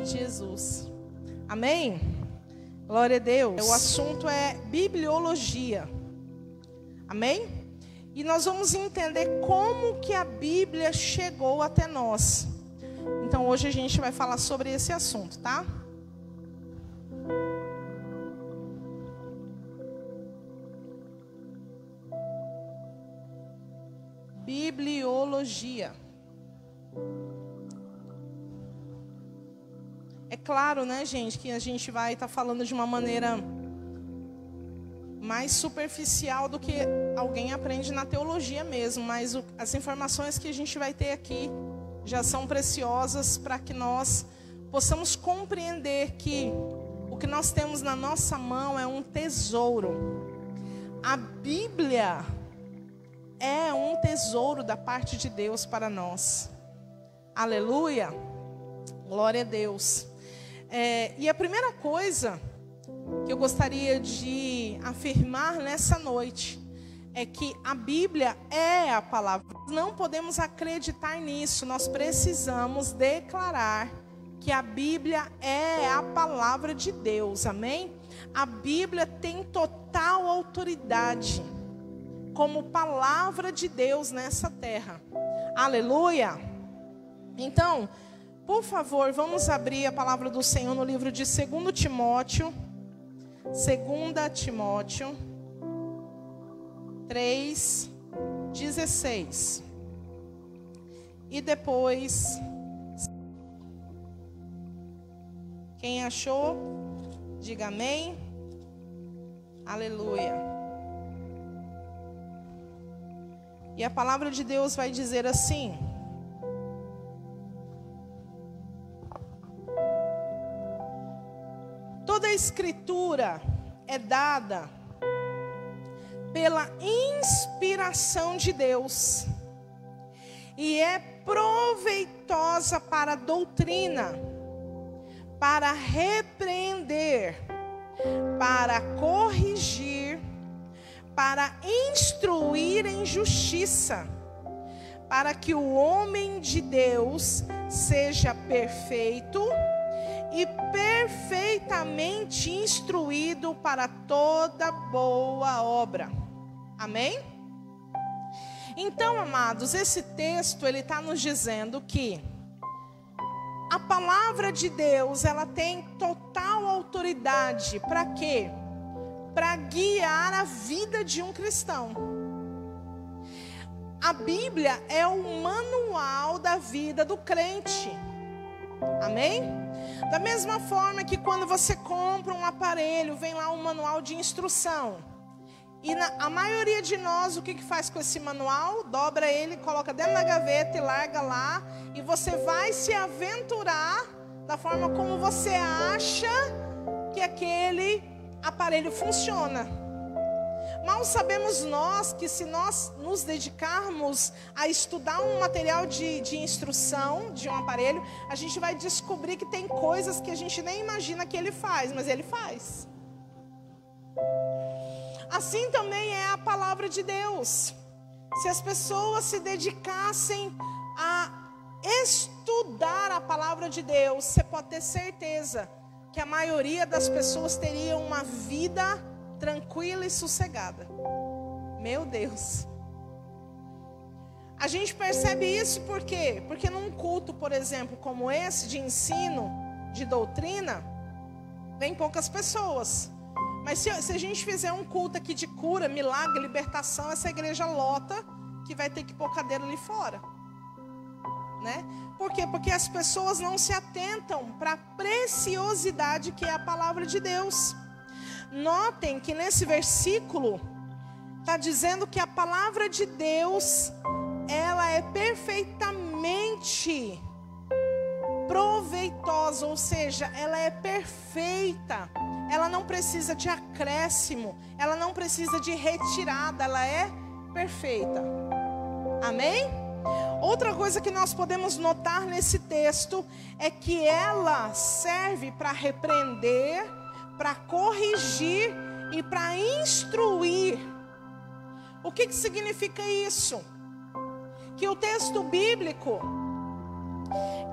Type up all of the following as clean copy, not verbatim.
de Jesus. Amém? Glória a Deus. O assunto é bibliologia. Amém? E nós vamos entender como que a Bíblia chegou até nós. Então hoje a gente vai falar sobre esse assunto, tá? Bibliologia. É claro, né, gente, que a gente vai estar falando de uma maneira mais superficial do que alguém aprende na teologia mesmo, mas as informações que a gente vai ter aqui já são preciosas para que nós possamos compreender que o que nós temos na nossa mão é um tesouro. A Bíblia é um tesouro da parte de Deus para nós. Aleluia! Glória a Deus. E a primeira coisa que eu gostaria de afirmar nessa noite é que a Bíblia é a palavra. Não podemos acreditar nisso. Nós precisamos declarar que a Bíblia é a palavra de Deus. Amém? A Bíblia tem total autoridade como palavra de Deus nessa terra. Aleluia! Então, por favor, vamos abrir a palavra do Senhor no livro de 2 Timóteo. 2 Timóteo 3:16. E depois, quem achou, diga amém. Aleluia. E a palavra de Deus vai dizer assim: toda a Escritura é dada pela inspiração de Deus e é proveitosa para a doutrina, para repreender, para corrigir, para instruir em justiça, para que o homem de Deus seja perfeito e perfeitamente instruído para toda boa obra. Amém? Então, amados, esse texto ele está nos dizendo que a palavra de Deus ela tem total autoridade para quê? Para guiar a vida de um cristão. A Bíblia é o manual da vida do crente. Amém? Da mesma forma que quando você compra um aparelho, vem lá um manual de instrução. E a maioria de nós, o que faz com esse manual? Dobra ele, coloca dentro da gaveta e larga lá. E você vai se aventurar da forma como você acha que aquele aparelho funciona. Mal sabemos nós que se nós nos dedicarmos a estudar um material de instrução de um aparelho, a gente vai descobrir que tem coisas que a gente nem imagina que ele faz, mas ele faz. Assim também é a palavra de Deus. Se as pessoas se dedicassem a estudar a palavra de Deus, você pode ter certeza que a maioria das pessoas teria uma vida tranquila e sossegada. Meu Deus. A gente percebe isso por quê? Porque num culto, por exemplo, como esse, de ensino, de doutrina, vem poucas pessoas. Mas se a gente fizer um culto aqui de cura, milagre, libertação, essa igreja lota que vai ter que pôr cadeira ali fora. Né? Por quê? Porque as pessoas não se atentam para a preciosidade que é a palavra de Deus. Notem que nesse versículo está dizendo que a palavra de Deus ela é perfeitamente proveitosa, ou seja, ela é perfeita. Ela não precisa de acréscimo, ela não precisa de retirada, ela é perfeita. Amém? Outra coisa que nós podemos notar nesse texto é que ela serve para repreender, para corrigir e para instruir. O que significa isso? Que o texto bíblico,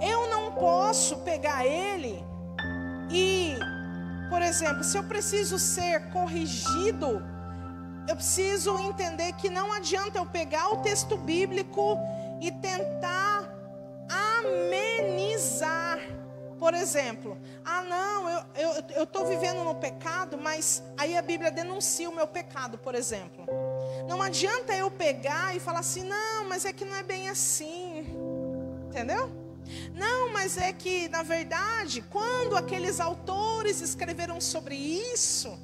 eu não posso pegar ele e, por exemplo, se eu preciso ser corrigido, eu preciso entender que não adianta eu pegar o texto bíblico e tentar amenizar. Por exemplo, eu estou vivendo no pecado, mas aí a Bíblia denuncia o meu pecado, por exemplo. Não adianta eu pegar e falar assim, não, mas é que não é bem assim, entendeu? Não, mas é que, na verdade, quando aqueles autores escreveram sobre isso,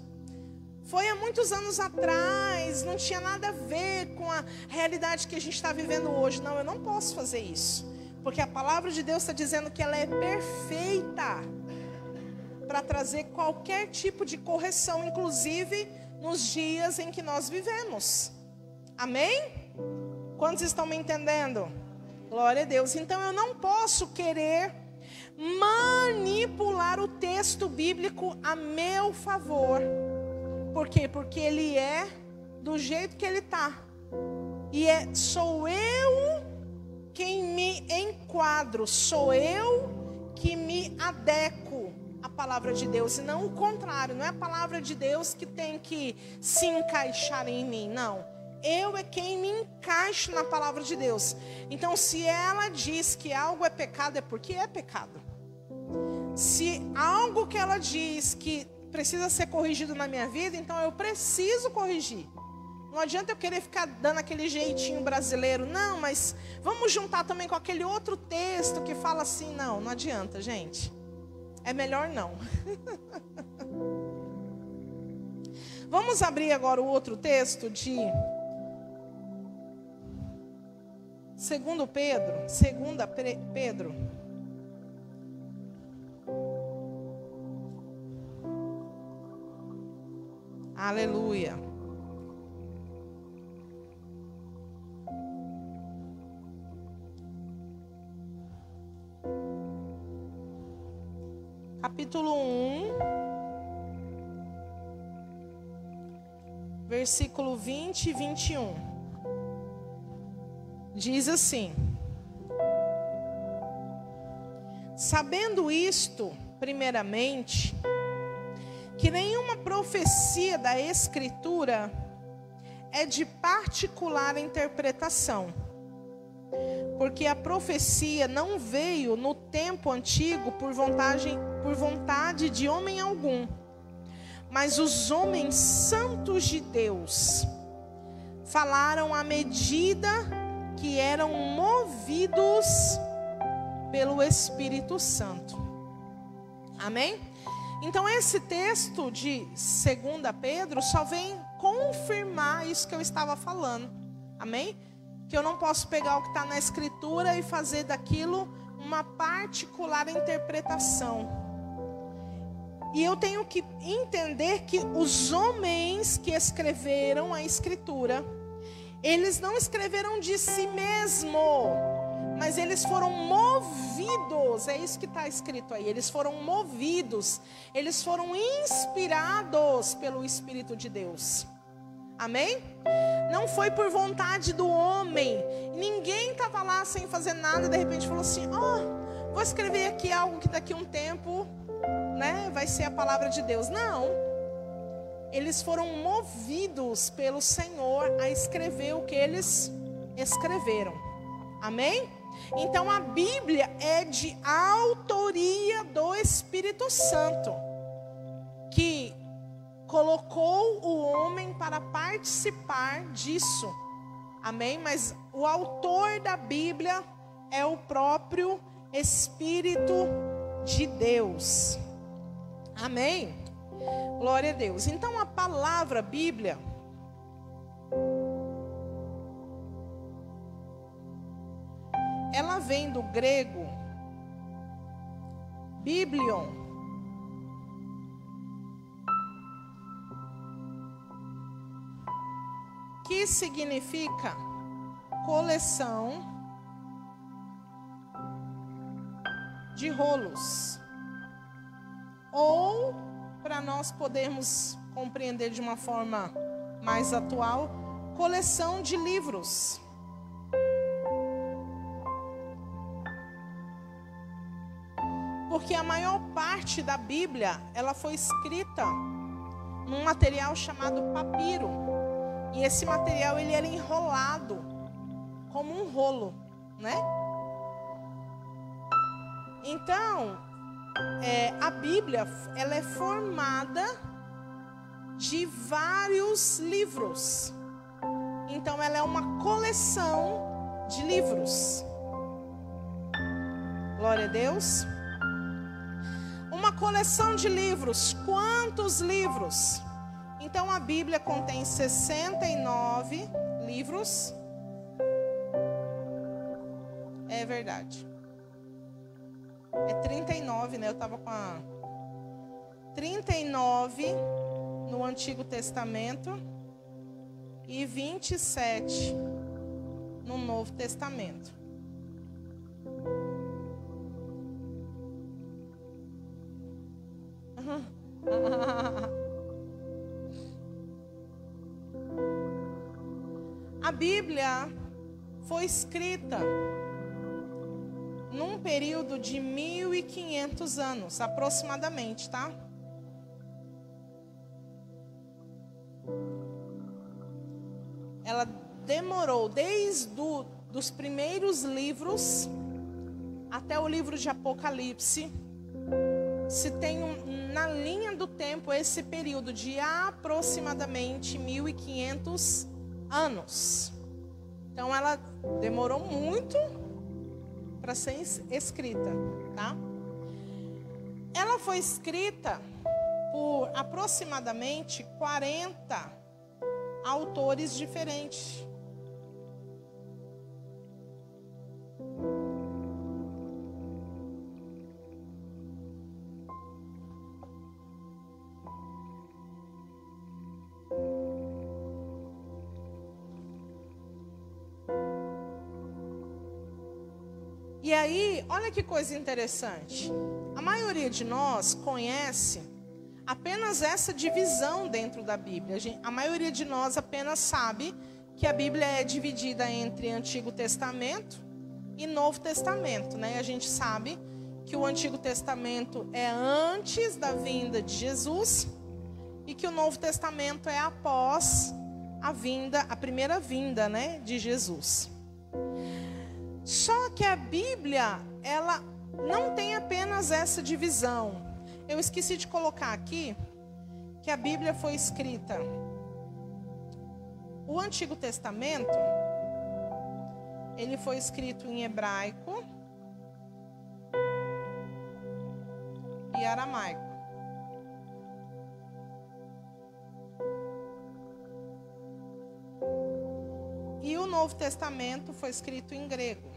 foi há muitos anos atrás, não tinha nada a ver com a realidade que a gente está vivendo hoje. Não, eu não posso fazer isso. Porque a palavra de Deus está dizendo que ela é perfeita para trazer qualquer tipo de correção, inclusive nos dias em que nós vivemos. Amém? Quantos estão me entendendo? Glória a Deus. Então eu não posso querer manipular o texto bíblico a meu favor. Por quê? Porque ele é do jeito que ele está. E sou eu quem me enquadro, sou eu que me adequo à palavra de Deus, e não o contrário. Não é a palavra de Deus que tem que se encaixar em mim, não. Eu é quem me encaixo na palavra de Deus. Então, se ela diz que algo é pecado, é porque é pecado. Se algo que ela diz que precisa ser corrigido na minha vida, então eu preciso corrigir. Não adianta eu querer ficar dando aquele jeitinho brasileiro. Não, mas vamos juntar também com aquele outro texto que fala assim. Não, não adianta, gente. É melhor não. Vamos abrir agora o outro texto de 2 Pedro. Aleluia. Capítulo 1, versículo 20 e 21. Diz assim: sabendo isto, primeiramente, que nenhuma profecia da Escritura é de particular interpretação, porque a profecia não veio no tempo antigo por vontade de homem algum, mas os homens santos de Deus falaram à medida que eram movidos pelo Espírito Santo. Amém? Então esse texto de 2 Pedro só vem confirmar isso que eu estava falando. Amém? Que eu não posso pegar o que está na Escritura e fazer daquilo uma particular interpretação. E eu tenho que entender que os homens que escreveram a Escritura, eles não escreveram de si mesmo, mas eles foram movidos. É isso que está escrito aí. Eles foram movidos, eles foram inspirados pelo Espírito de Deus. Amém? Não foi por vontade do homem. Ninguém estava lá sem fazer nada, de repente falou assim: vou escrever aqui algo que daqui a um tempo, vai ser a palavra de Deus. Não. Eles foram movidos pelo Senhor a escrever o que eles escreveram. Amém? Então a Bíblia é de autoria do Espírito Santo, que colocou o homem para participar disso. Amém? Mas o autor da Bíblia é o próprio Espírito de Deus. Amém? Glória a Deus. Então a palavra Bíblia, ela vem do grego biblion, que significa coleção de rolos, ou, para nós podermos compreender de uma forma mais atual, coleção de livros. porque a maior parte da Bíblia, ela foi escrita num material chamado papiro. E esse material, ele era enrolado como um rolo, né? Então, a Bíblia, ela é formada de vários livros. Então, ela é uma coleção de livros. Glória a Deus. Uma coleção de livros. Quantos livros? Então, a Bíblia contém 69 livros. É verdade. É 39, né? Eu estava com a 39 no Antigo Testamento e 27 no Novo Testamento. A Bíblia foi escrita num período de 1500 anos, aproximadamente, tá? Ela demorou desde dos primeiros livros até o livro de Apocalipse. Se tem na linha do tempo esse período de aproximadamente 1500 anos. Então ela demorou muito para ser escrita, tá? Ela foi escrita por aproximadamente 40 autores diferentes. E aí, olha que coisa interessante. A maioria de nós conhece apenas essa divisão dentro da Bíblia. A maioria de nós apenas sabe que a Bíblia é dividida entre Antigo Testamento e Novo Testamento, né? A gente sabe que o Antigo Testamento é antes da vinda de Jesus e que o Novo Testamento é após a primeira vinda, né, de Jesus. Só que a Bíblia, ela não tem apenas essa divisão. Eu esqueci de colocar aqui que a Bíblia foi escrita. O Antigo Testamento, ele foi escrito em hebraico e aramaico. E o Novo Testamento foi escrito em grego.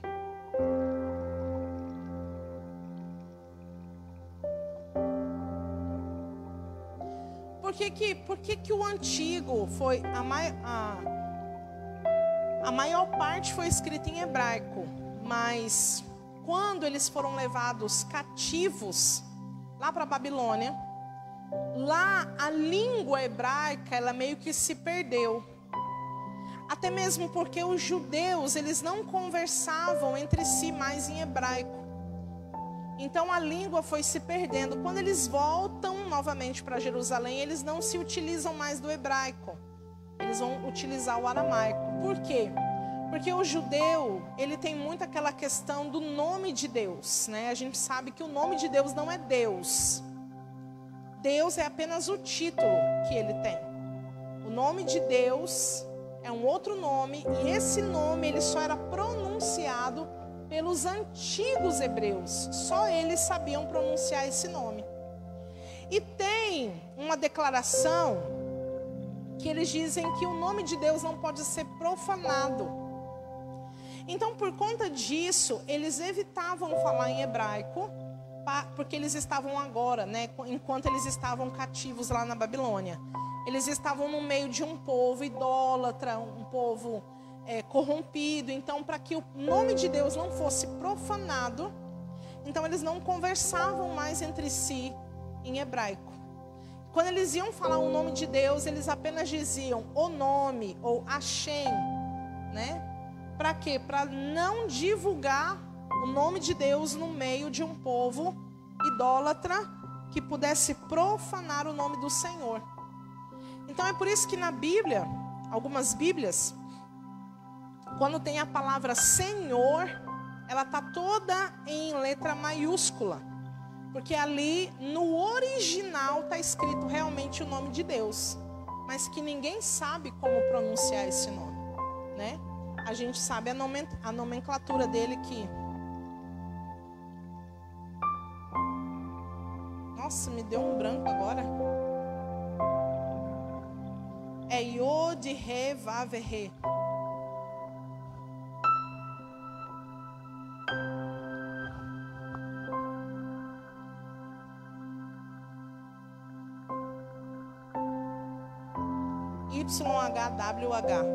Por que o antigo foi a maior parte foi escrita em hebraico, mas quando eles foram levados cativos lá para a Babilônia, lá a língua hebraica ela meio que se perdeu. Até mesmo porque os judeus, eles não conversavam entre si mais em hebraico. Então a língua foi se perdendo. Quando eles voltam novamente para Jerusalém, eles não se utilizam mais do hebraico. Eles vão utilizar o aramaico. Por quê? Porque o judeu, ele tem muito aquela questão do nome de Deus, né? A gente sabe que o nome de Deus não é Deus. Deus é apenas o título que ele tem. O nome de Deus é um outro nome, e esse nome ele só era pronunciado pelos antigos hebreus. Só eles sabiam pronunciar esse nome. E tem uma declaração que eles dizem que o nome de Deus não pode ser profanado. Então, por conta disso, eles evitavam falar em hebraico, porque eles estavam agora, né, enquanto eles estavam cativos lá na Babilônia. Eles estavam no meio de um povo idólatra, um povo corrompido. Então, para que o nome de Deus não fosse profanado, então eles não conversavam mais entre si em hebraico. Quando eles iam falar o nome de Deus, eles apenas diziam o nome ou Hashem, né? Para quê? Para não divulgar o nome de Deus no meio de um povo idólatra que pudesse profanar o nome do Senhor. Então é por isso que na Bíblia, algumas Bíblias, quando tem a palavra Senhor, ela está toda em letra maiúscula. Porque ali no original está escrito realmente o nome de Deus. Mas que ninguém sabe como pronunciar esse nome, né? A gente sabe a nomenclatura dele que... Nossa, me deu um branco agora. É Yod, Re, Vav, Re. YHWH.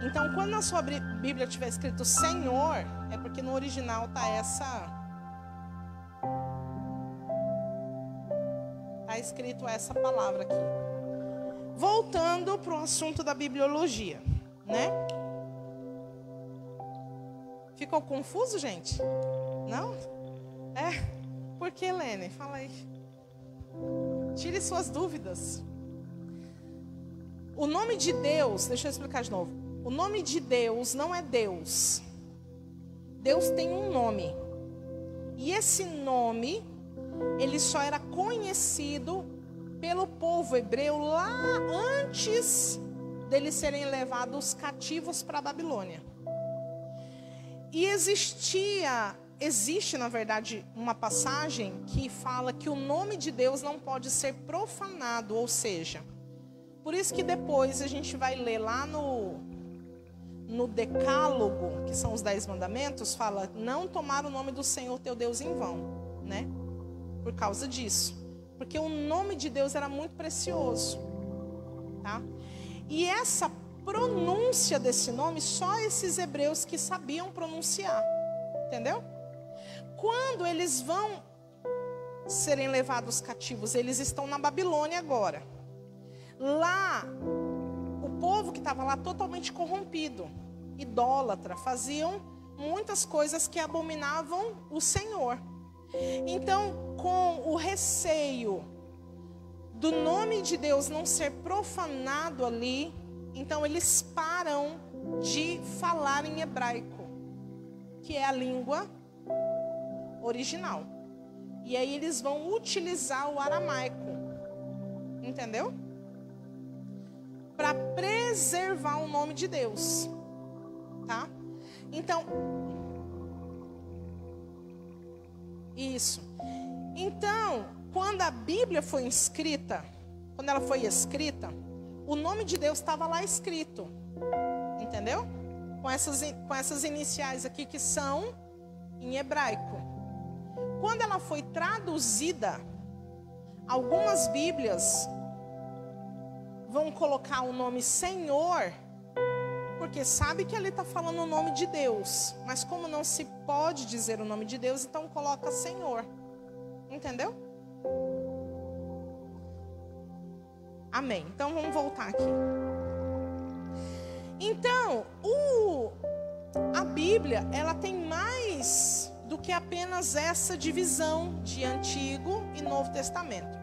Então, quando na sua Bíblia tiver escrito Senhor, é porque no original está escrito essa palavra aqui. Voltando para o assunto da bibliologia, né? Ficou confuso, gente? Não? É? Por que, Helene? Fala aí. Tire suas dúvidas. O nome de Deus, deixa eu explicar de novo. O nome de Deus não é Deus. Deus tem um nome. E esse nome, ele só era conhecido pelo povo hebreu lá antes deles serem levados cativos para a Babilônia. E existe, na verdade, uma passagem que fala que o nome de Deus não pode ser profanado, ou seja, por isso que depois a gente vai ler lá no Decálogo, que são os 10 mandamentos, fala, não tomar o nome do Senhor teu Deus em vão, né? Por causa disso. Porque o nome de Deus era muito precioso, tá? E essa pronúncia desse nome, só esses hebreus que sabiam pronunciar, entendeu? Quando eles vão serem levados cativos, eles estão na Babilônia agora. Lá, o povo que estava lá totalmente corrompido, idólatra, faziam muitas coisas que abominavam o Senhor. Então, com o receio do nome de Deus não ser profanado ali, então eles param de falar em hebraico, que é a língua original. E aí eles vão utilizar o aramaico. Entendeu? Para preservar o nome de Deus. Tá? Então, isso. Então, quando a Bíblia foi escrita, quando ela foi escrita, o nome de Deus estava lá escrito. Entendeu? Com essas iniciais aqui que são em hebraico. Quando ela foi traduzida, algumas Bíblias vão colocar o nome Senhor, porque sabe que ali está falando o nome de Deus. Mas como não se pode dizer o nome de Deus, então coloca Senhor. Entendeu? Amém. Então vamos voltar aqui. Então, a Bíblia, ela tem mais do que apenas essa divisão de Antigo e Novo Testamento.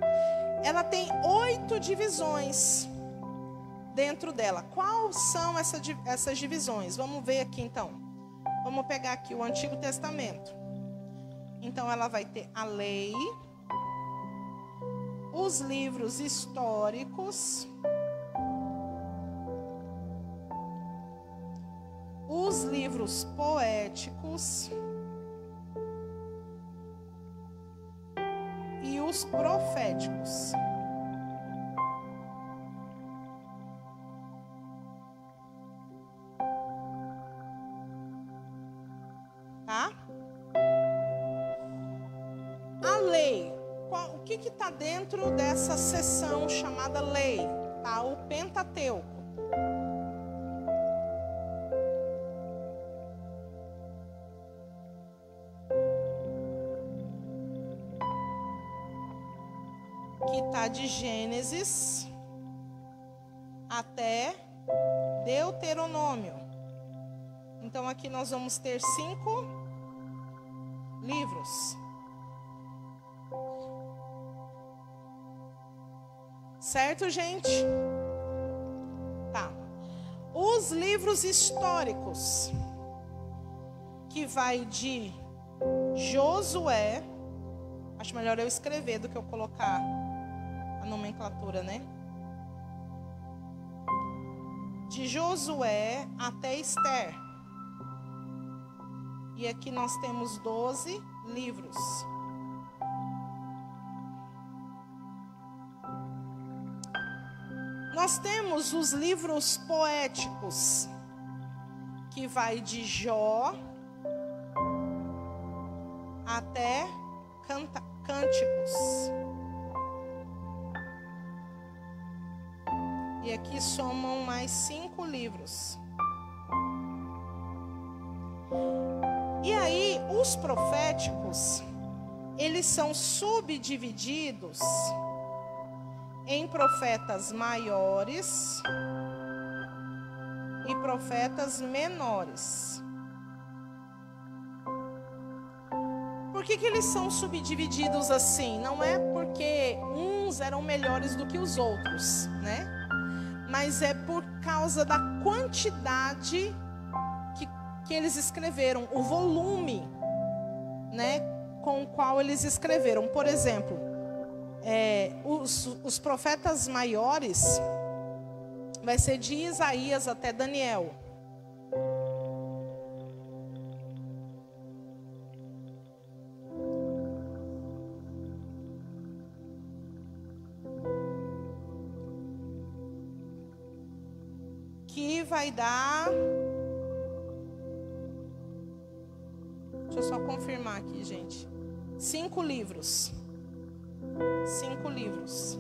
Ela tem 8 divisões dentro dela. Quais são essas divisões? Vamos ver aqui então. Vamos pegar aqui o Antigo Testamento. Então ela vai ter a lei, os livros históricos, os livros poéticos e os proféticos. Tá? A lei. O que está dentro dessa seção chamada lei? Tá? O Pentateuco. Que está de Gênesis até Deuteronômio. Então aqui nós vamos ter 5 livros. Certo, gente? Tá. Os livros históricos, que vai de Josué, acho melhor eu escrever do que eu colocar a nomenclatura, né? De Josué até Esther. E aqui nós temos 12 livros. Nós temos os livros poéticos, que vai de Jó até Cânticos. E aqui somam mais 5 livros. E aí, os proféticos, eles são subdivididos em profetas maiores e profetas menores. Por que eles são subdivididos assim? Não é porque uns eram melhores do que os outros, né? Mas é por causa da quantidade que eles escreveram, o volume, né, com o qual eles escreveram. Por exemplo, os profetas maiores vai ser de Isaías até Daniel. Que vai dar... Deixa eu só confirmar aqui, gente. 5 livros. 5 livros.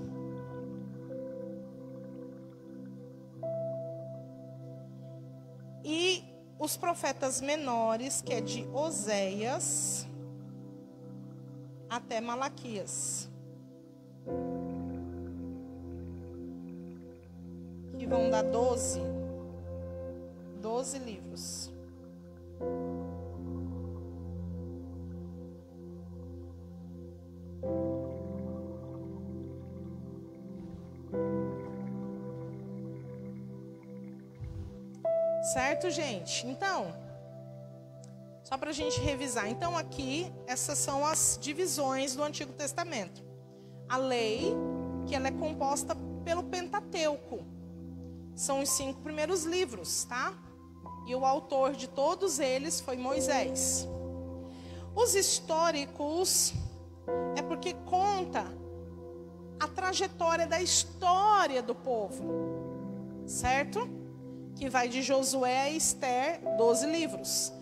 E os profetas menores, que é de Oséias até Malaquias, que vão dar 12 livros. Certo, gente? Então, só para a gente revisar. Então, aqui, essas são as divisões do Antigo Testamento. A lei, que ela é composta pelo Pentateuco. São os 5 primeiros livros, tá? E o autor de todos eles foi Moisés. Os históricos é porque conta a trajetória da história do povo, certo? Que vai de Josué a Esther, 12 livros.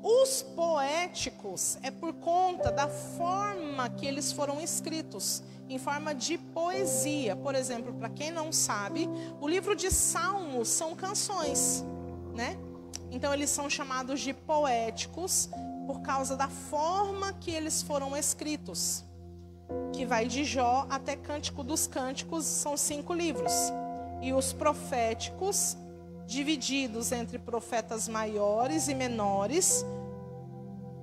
Os poéticos é por conta da forma que eles foram escritos, em forma de poesia. Por exemplo, para quem não sabe, o livro de Salmos são canções, né? Então eles são chamados de poéticos por causa da forma que eles foram escritos, que vai de Jó até Cântico dos Cânticos, são 5 livros. E os proféticos, divididos entre profetas maiores e menores,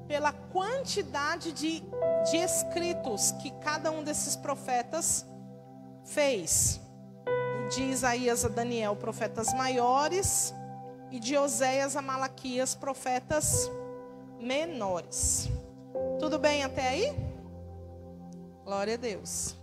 pela quantidade de escritos que cada um desses profetas fez. De Isaías a Daniel, profetas maiores, e de Oséias a Malaquias, profetas menores. Tudo bem até aí? Glória a Deus.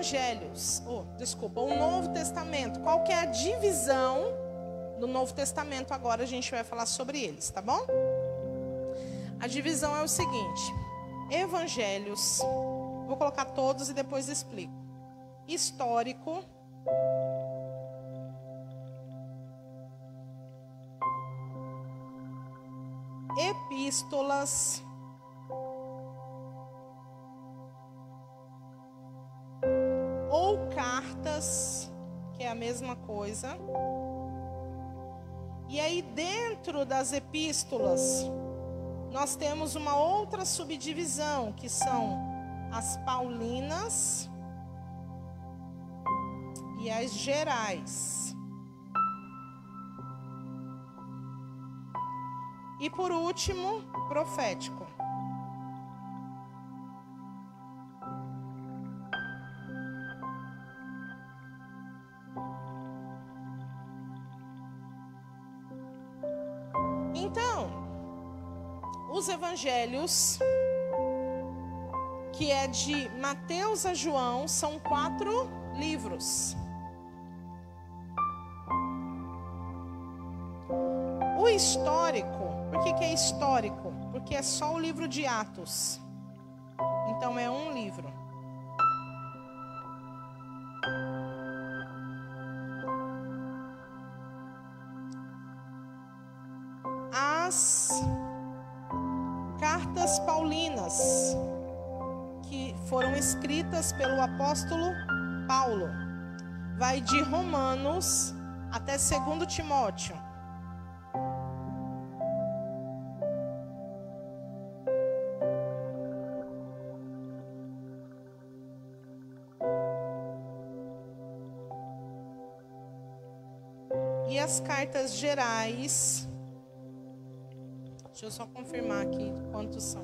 evangelhos, o Novo Testamento, qual que é a divisão do Novo Testamento? Agora a gente vai falar sobre eles, tá bom? A divisão é o seguinte: evangelhos, vou colocar todos e depois explico. Histórico, epístolas, ou cartas, que é a mesma coisa. E aí dentro das epístolas nós temos uma outra subdivisão, que são as paulinas e as gerais. E por último, profético. Então, os evangelhos, que é de Mateus a João, são 4 livros. O histórico, por que é histórico? Porque é só o livro de Atos. Então é um livro. As cartas paulinas, que foram escritas pelo apóstolo Paulo, vai de Romanos até 2 Timóteo. E as cartas gerais, deixa eu só confirmar aqui quantos são.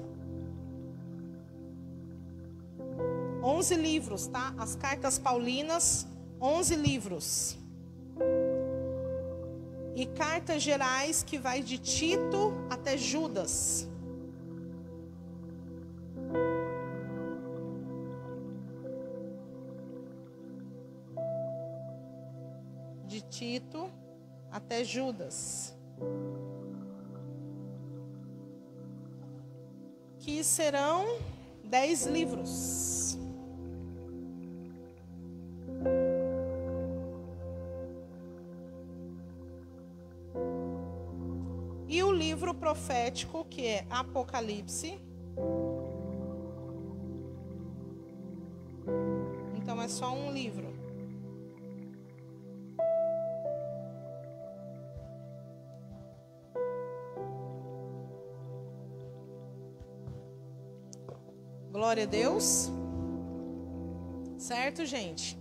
11 livros, tá? As cartas paulinas, 11 livros. E cartas gerais, que vai de Tito até Judas. De Tito até Judas. Que serão 10 livros. E o livro profético, que é Apocalipse. Então é só um livro. Glória a Deus. Certo, gente?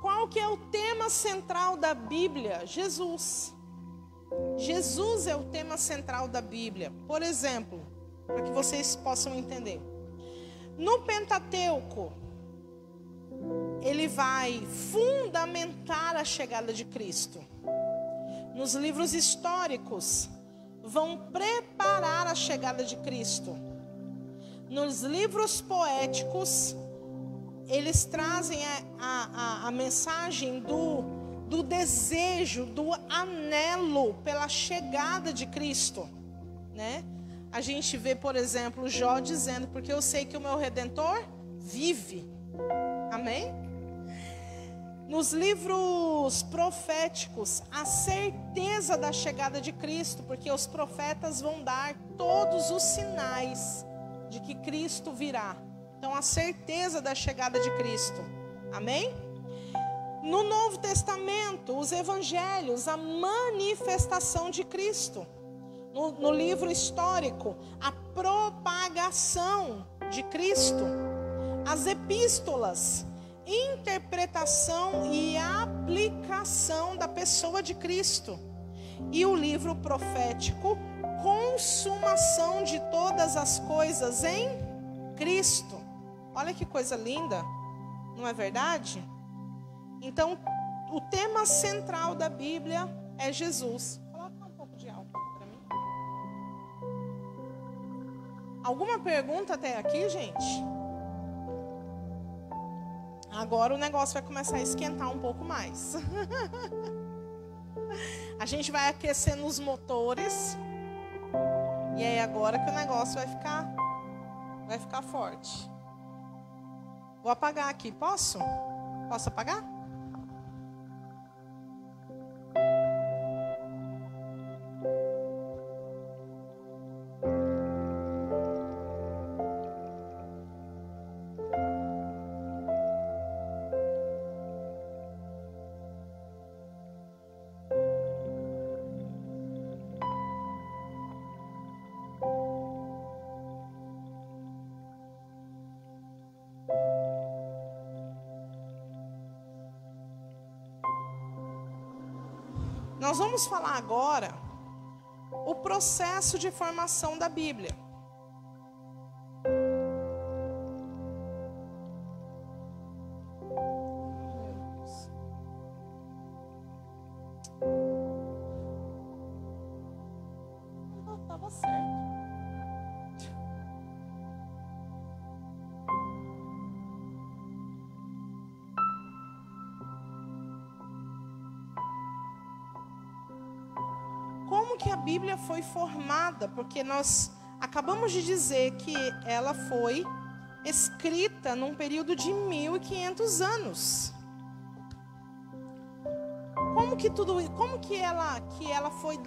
Qual que é o tema central da Bíblia? Jesus. Jesus é o tema central da Bíblia. Por exemplo, para que vocês possam entender. No Pentateuco, ele vai fundamentar a chegada de Cristo. Nos livros históricos, vão preparar a chegada de Cristo. Nos livros poéticos, eles trazem a mensagem do desejo, do anelo pela chegada de Cristo, né? A gente vê, por exemplo, Jó dizendo: porque eu sei que o meu Redentor vive. Amém? Nos livros proféticos, a certeza da chegada de Cristo, porque os profetas vão dar todos os sinais de que Cristo virá. Então, a certeza da chegada de Cristo. Amém? No Novo Testamento, os evangelhos, a manifestação de Cristo. No livro histórico, a propagação de Cristo. As epístolas, interpretação e aplicação da pessoa de Cristo. E o livro profético, consumação de todas as coisas em Cristo. Olha que coisa linda, não é verdade? Então, o tema central da Bíblia é Jesus. Coloca um pouco de álcool para mim. Alguma pergunta até aqui, gente? Agora o negócio vai começar a esquentar um pouco mais. A gente vai aquecendo os motores. E aí agora que o negócio vai ficar forte. Vou apagar aqui, posso? Posso apagar? Nós vamos falar agora o processo de formação da Bíblia. Não estava certo. Como que a Bíblia foi formada? Porque nós acabamos de dizer que ela foi escrita num período de 1500 anos. Como que ela foi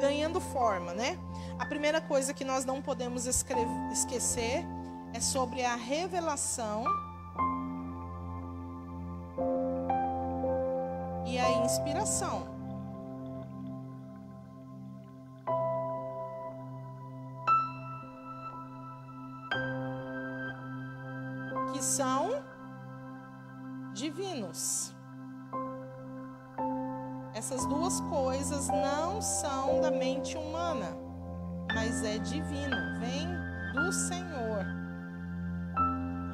ganhando forma, né? A primeira coisa que nós não podemos esquecer é sobre a revelação e a inspiração. Que são divinos. Essas duas coisas não são da mente humana, mas é divino, vem do Senhor.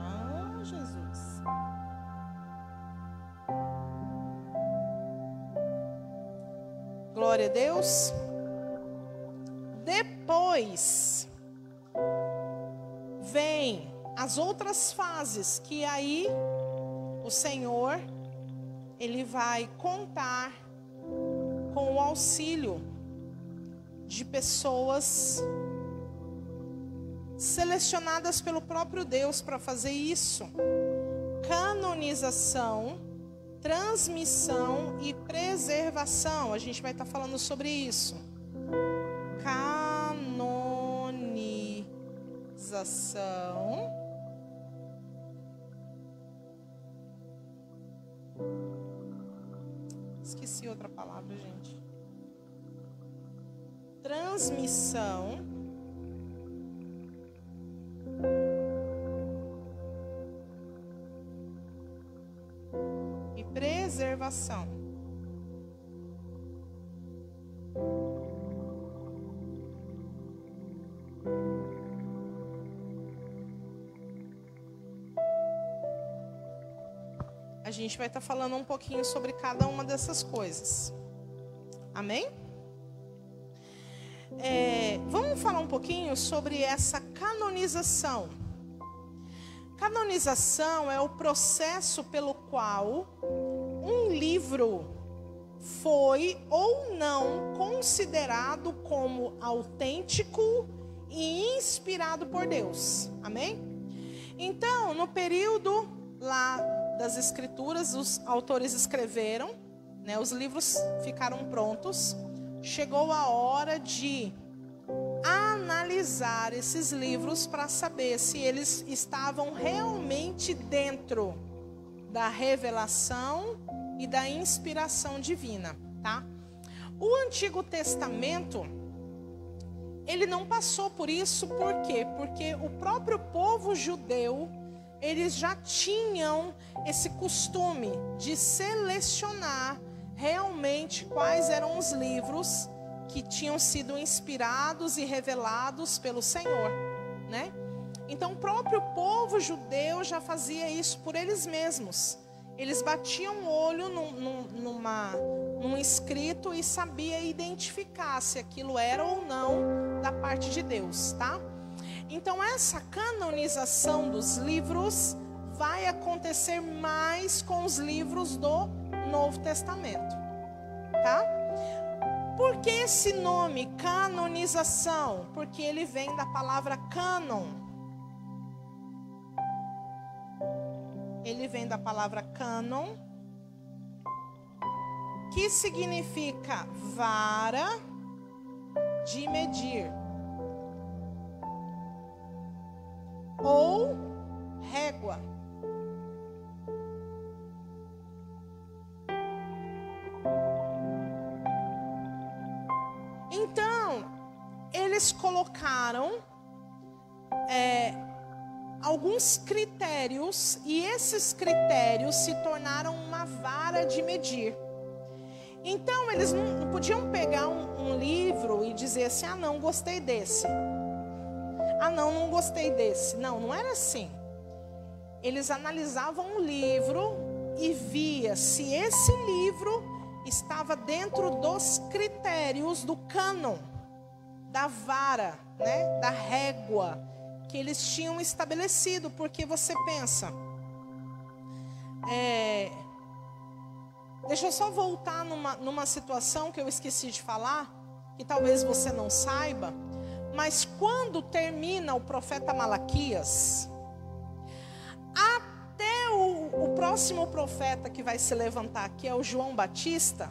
Ah, Jesus. Glória a Deus. Depois vem as outras fases que aí o Senhor, Ele vai contar com o auxílio de pessoas selecionadas pelo próprio Deus para fazer isso. Canonização, transmissão e preservação. A gente vai estar falando sobre isso. Canonização. Esqueci outra palavra, gente. Transmissão. E preservação. A gente vai estar falando um pouquinho sobre cada uma dessas coisas. Amém? Vamos falar um pouquinho sobre essa canonização. Canonização é o processo pelo qual um livro foi ou não considerado como autêntico e inspirado por Deus. Amém? Então, no período lá das Escrituras, os autores escreveram, né, os livros ficaram prontos. Chegou a hora de analisar esses livros para saber se eles estavam realmente dentro da revelação e da inspiração divina, tá? O Antigo Testamento, ele não passou por isso, por quê? Porque o próprio povo judeu, eles já tinham esse costume de selecionar realmente quais eram os livros que tinham sido inspirados e revelados pelo Senhor, né? Então o próprio povo judeu já fazia isso por eles mesmos. Eles batiam o olho num escrito e sabia identificar se aquilo era ou não da parte de Deus, tá? Então essa canonização dos livros vai acontecer mais com os livros do Novo Testamento, tá? Por que esse nome, canonização? Porque ele vem da palavra cânon. Ele vem da palavra cânon, que significa vara de medir ou régua. Então, eles colocaram alguns critérios, e esses critérios se tornaram uma vara de medir. Então, eles não podiam pegar um livro e dizer assim: ah, não, gostei desse. Ah, não gostei desse. Não, não era assim. Eles analisavam o livro e via se esse livro estava dentro dos critérios do cânon, da vara, né, da régua que eles tinham estabelecido. Porque você pensa, deixa eu só voltar numa situação que eu esqueci de falar, que talvez você não saiba, mas quando termina o profeta Malaquias, até o próximo profeta que vai se levantar, que é o João Batista,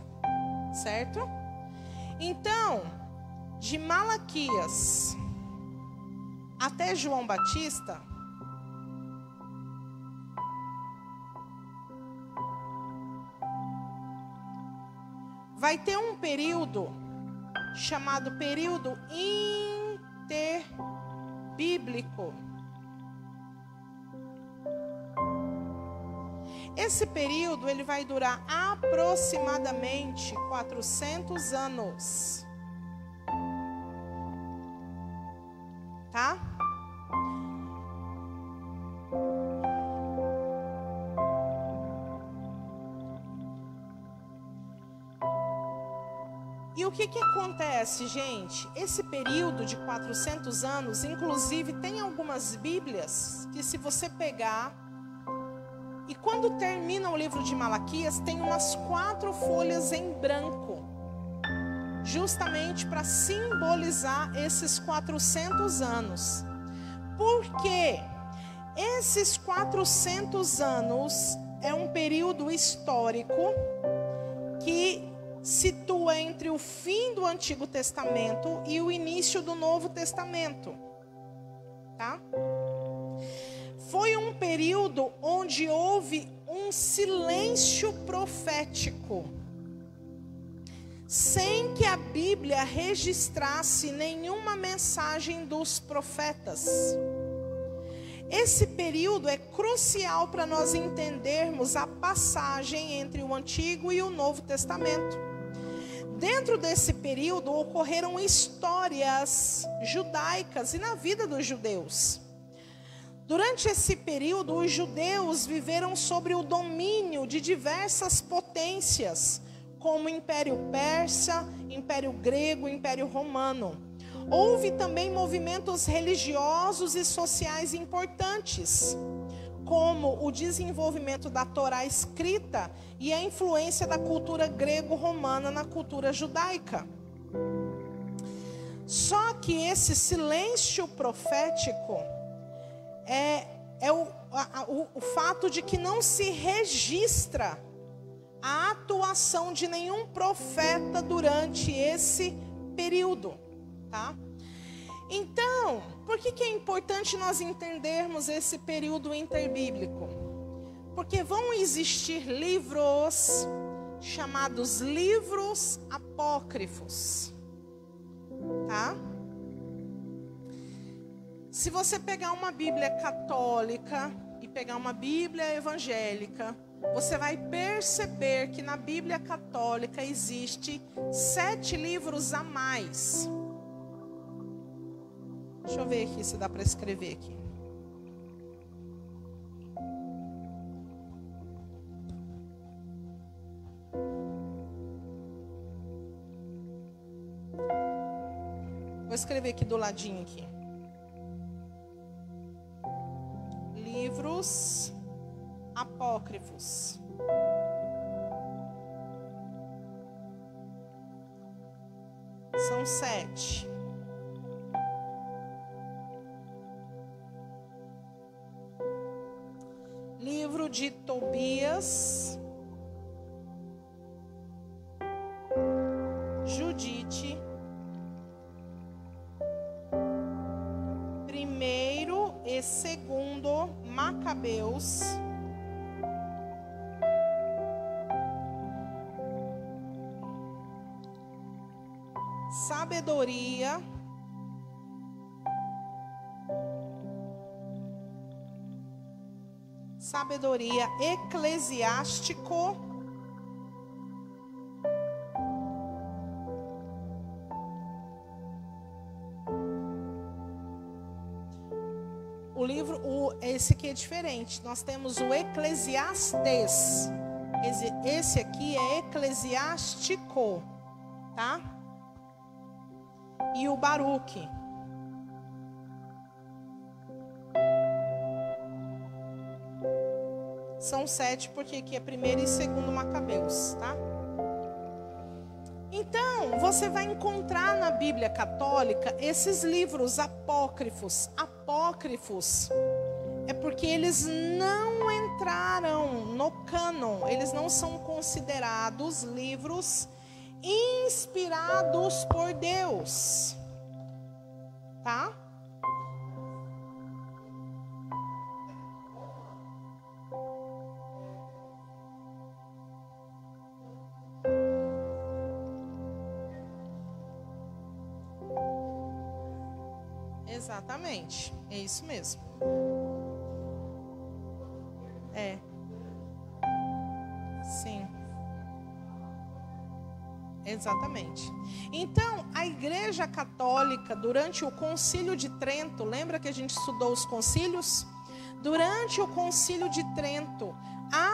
certo? Então, de Malaquias até João Batista, vai ter um período chamado período interbíblico. Esse período ele vai durar aproximadamente 400 anos. Tá? E o que acontece, gente? Esse período de 400 anos, inclusive tem algumas Bíblias que, se você pegar, e quando termina o livro de Malaquias, tem umas 4 folhas em branco, justamente para simbolizar esses 400 anos. Porque esses 400 anos é um período histórico que situa entre o fim do Antigo Testamento e o início do Novo Testamento, tá? Foi um período onde houve um silêncio profético, sem que a Bíblia registrasse nenhuma mensagem dos profetas. Esse período é crucial para nós entendermos a passagem entre o Antigo e o Novo Testamento. Dentro desse período ocorreram histórias judaicas e na vida dos judeus. Durante esse período, os judeus viveram sobre o domínio de diversas potências, como o Império Persa, Império Grego, Império Romano. Houve também movimentos religiosos e sociais importantes, como o desenvolvimento da Torá escrita e a influência da cultura grego-romana na cultura judaica. Só que esse silêncio profético é o fato de que não se registra a atuação de nenhum profeta durante esse período, tá? Então, por que é importante nós entendermos esse período interbíblico? Porque vão existir livros chamados livros apócrifos, tá? Se você pegar uma Bíblia católica e pegar uma Bíblia evangélica, você vai perceber que na Bíblia católica existe 7 livros a mais. Deixa eu ver aqui se dá para escrever aqui. Vou escrever aqui do ladinho aqui. Livros apócrifos. São 7. Livro de Tobias, Judite, primeiro e segundo Macabeus, Sabedoria, Sabedoria Eclesiástico, o livro, esse aqui é diferente. Nós temos o Eclesiastes. Esse aqui é Eclesiástico, tá? E o Baruque. São 7, porque aqui é primeiro e segundo Macabeus, tá? Então, você vai encontrar na Bíblia Católica esses livros apócrifos. Apócrifos é porque eles não entraram no cânon, eles não são considerados livros inspirados por Deus, tá? Exatamente, é isso mesmo. É. Sim. Exatamente. Então, a Igreja Católica, durante o Concílio de Trento, lembra que a gente estudou os concílios? Durante o Concílio de Trento,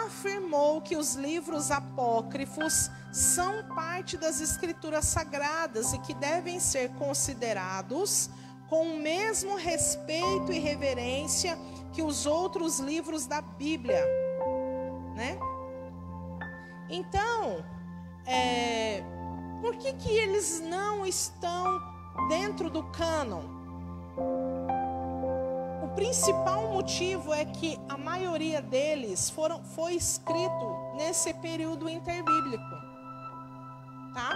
afirmou que os livros apócrifos são parte das Escrituras Sagradas e que devem ser considerados com o mesmo respeito e reverência que os outros livros da Bíblia, né? Então, por que eles não estão dentro do cânon? O principal motivo é que a maioria deles foi escrito nesse período interbíblico, tá?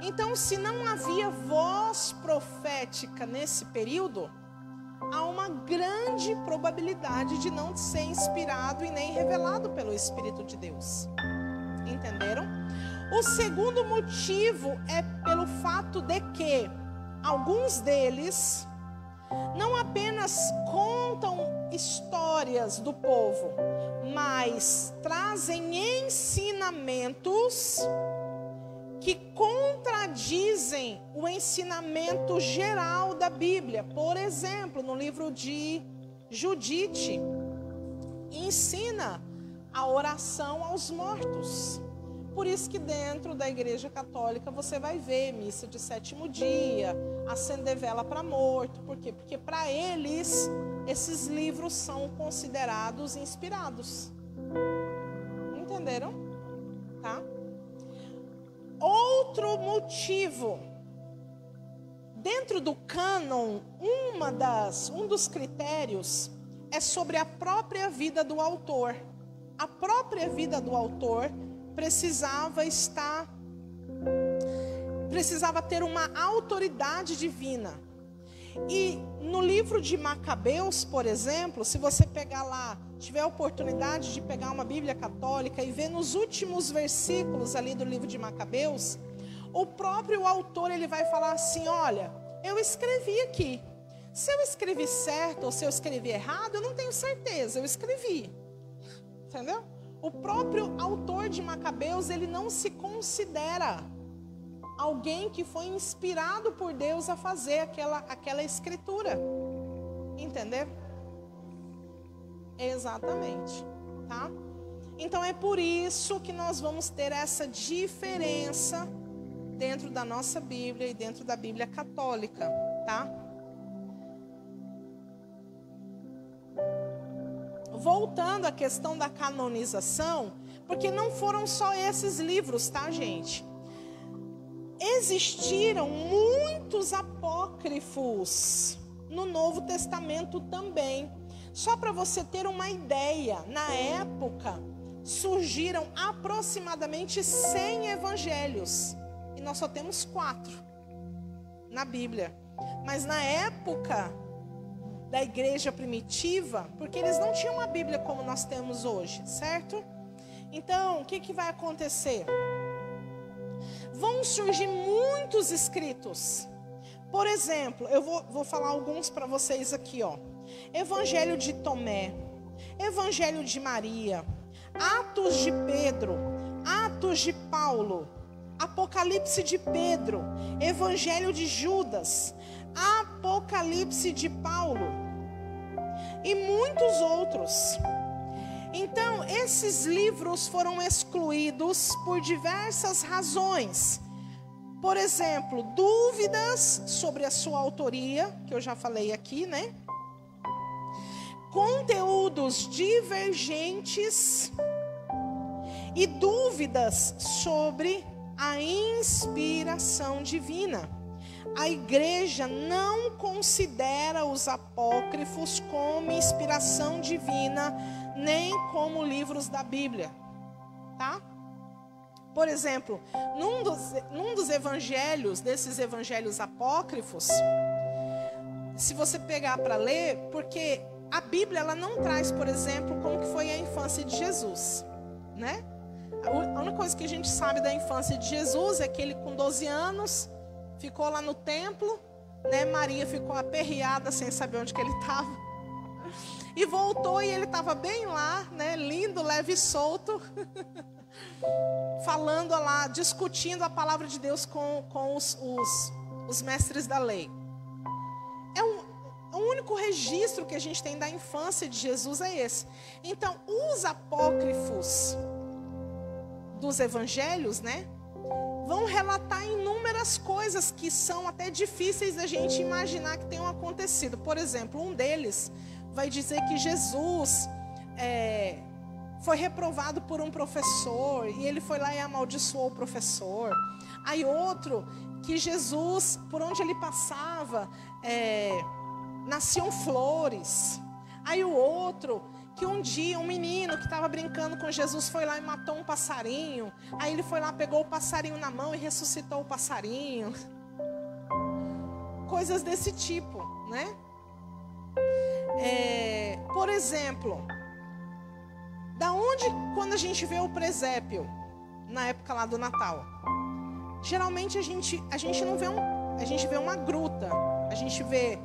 Então, se não havia voz profética nesse período, há uma grande probabilidade de não ser inspirado e nem revelado pelo Espírito de Deus. Entenderam? O segundo motivo é pelo fato de que alguns deles não apenas contam histórias do povo, mas trazem ensinamentos que contradizem o ensinamento geral da Bíblia. Por exemplo, no livro de Judite, ensina a oração aos mortos. Por isso que dentro da Igreja Católica você vai ver missa de 7º dia, acender vela para morto. Por quê? Porque para eles, esses livros são considerados inspirados. Entenderam? Tá? Outro motivo, dentro do cânon, um dos critérios é sobre a própria vida do autor. A própria vida do autor precisava ter uma autoridade divina. E no livro de Macabeus, por exemplo, se você pegar lá, tiver a oportunidade de pegar uma Bíblia católica e ver nos últimos versículos ali do livro de Macabeus, o próprio autor ele vai falar assim: olha, eu escrevi aqui. Se eu escrevi certo ou se eu escrevi errado, eu não tenho certeza, eu escrevi. Entendeu? O próprio autor de Macabeus, ele não se considera alguém que foi inspirado por Deus a fazer aquela escritura. Entendeu? Exatamente, tá? Então é por isso que nós vamos ter essa diferença dentro da nossa Bíblia e dentro da Bíblia católica, tá? voltando à questão da canonização, porque não foram só esses livros, tá, gente? Existiram muitos apócrifos no Novo Testamento também. Só para você ter uma ideia, na época surgiram aproximadamente 100 evangelhos. E nós só temos 4 na Bíblia. Mas na época da igreja primitiva, porque eles não tinham uma Bíblia como nós temos hoje, certo? Então, o que vai acontecer? Vão surgir muitos escritos. Por exemplo, eu vou falar alguns para vocês aqui, ó. Evangelho de Tomé, Evangelho de Maria, Atos de Pedro, Atos de Paulo, Apocalipse de Pedro, Evangelho de Judas, Apocalipse de Paulo e muitos outros. Então, esses livros foram excluídos por diversas razões. Por exemplo, dúvidas sobre a sua autoria, que eu já falei aqui, né? Conteúdos divergentes e dúvidas sobre a inspiração divina. A igreja não considera os apócrifos como inspiração divina, nem como livros da Bíblia, tá? Por exemplo, num dos evangelhos, desses evangelhos apócrifos, se você pegar para ler, porque a Bíblia ela não traz, por exemplo, como que foi a infância de Jesus, né? A única coisa que a gente sabe da infância de Jesus é que ele com 12 anos ficou lá no templo, né? Maria ficou aperreada sem saber onde que ele estava. E voltou e ele estava bem lá, né? Lindo, leve e solto. Falando lá, discutindo a palavra de Deus com os mestres da lei. O único registro que a gente tem da infância de Jesus é esse. Então, os apócrifos dos evangelhos, né, vão relatar inúmeras coisas que são até difíceis da gente imaginar que tenham acontecido. Por exemplo, um deles vai dizer que Jesus foi reprovado por um professor e ele foi lá e amaldiçoou o professor. Aí outro, que Jesus, por onde ele passava, nasciam flores. Aí o outro, que um dia um menino que estava brincando com Jesus foi lá e matou um passarinho. Aí ele foi lá, pegou o passarinho na mão e ressuscitou o passarinho. Coisas desse tipo, né? Por exemplo, da onde, quando a gente vê o presépio, na época lá do Natal, geralmente a gente não vê a gente vê uma gruta. A gente vê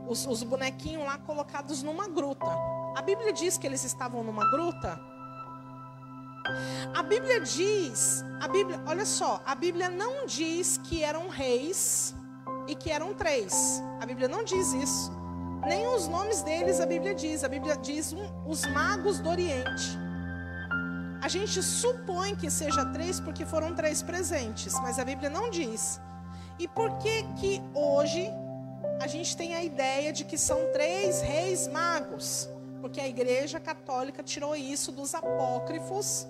os bonequinhos lá colocados numa gruta. A Bíblia diz que eles estavam numa gruta? A Bíblia diz, olha só, a Bíblia não diz que eram reis e que eram 3. A Bíblia não diz isso. Nem os nomes deles a Bíblia diz os magos do Oriente. A gente supõe que seja 3 porque foram 3 presentes, mas a Bíblia não diz. E por que hoje a gente tem a ideia de que são 3 reis magos? Porque a Igreja Católica tirou isso dos apócrifos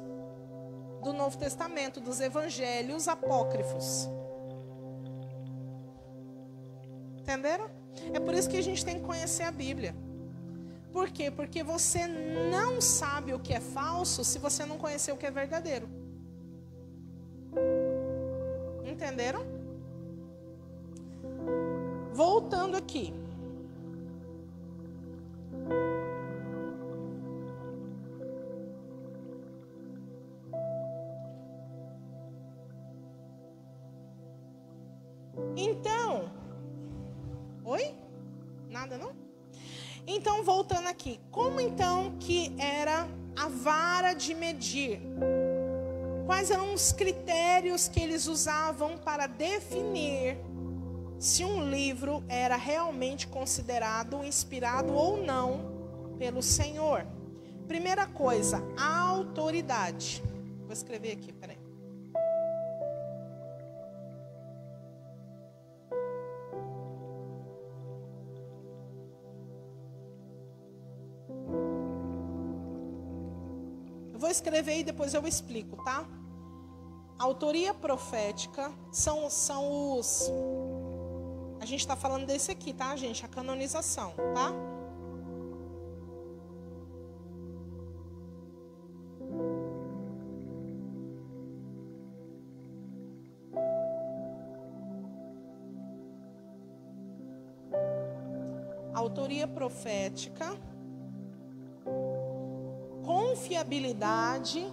do Novo Testamento, dos evangelhos apócrifos. Entenderam? É por isso que a gente tem que conhecer a Bíblia. Por quê? Porque você não sabe o que é falso se você não conhecer o que é verdadeiro. Entenderam? Voltando aqui. Então, oi? Nada não? Então, voltando aqui. Como então que era a vara de medir? Quais eram os critérios que eles usavam para definir se um livro era realmente considerado inspirado ou não pelo Senhor? Primeira coisa, a autoridade. Vou escrever aqui, peraí. vou escrever e depois eu explico, tá? Autoria profética são os... A gente está falando desse aqui, tá, gente? A canonização, tá? Autoria profética, confiabilidade,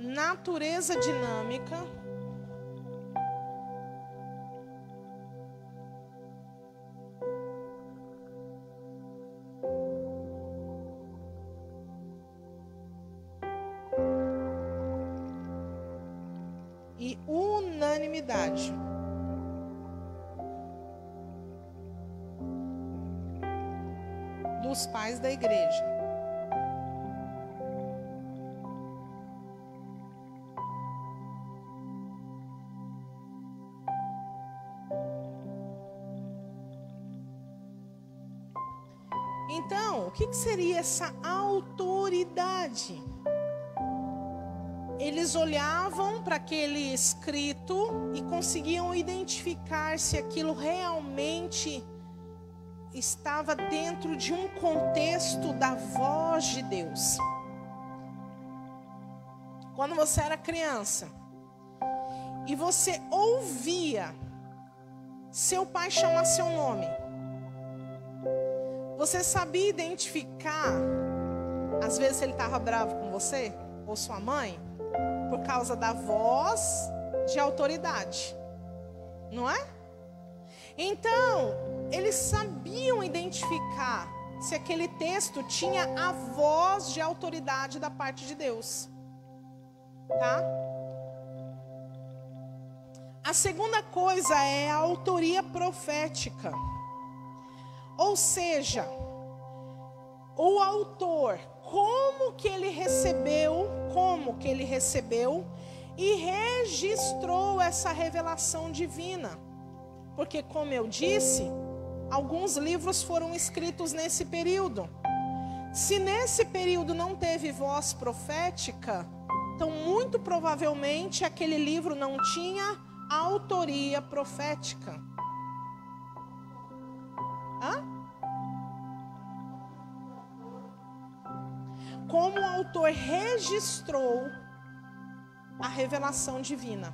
natureza dinâmica, e unanimidade. Dos pais da igreja. Então, o que seria essa autoridade? Eles olhavam para aquele escrito e conseguiam identificar se aquilo realmente estava dentro de um contexto da voz de Deus. Quando você era criança e você ouvia seu pai chamar seu nome, você sabia identificar, às vezes ele estava bravo com você, ou sua mãe, por causa da voz de autoridade, não é? Então, eles sabiam identificar se aquele texto tinha a voz de autoridade da parte de Deus, tá? A segunda coisa é a autoria profética. Ou seja, o autor, como que ele recebeu e registrou essa revelação divina. Porque, como eu disse, alguns livros foram escritos nesse período. Se nesse período não teve voz profética, então muito provavelmente aquele livro não tinha autoria profética. Como o autor registrou a revelação divina.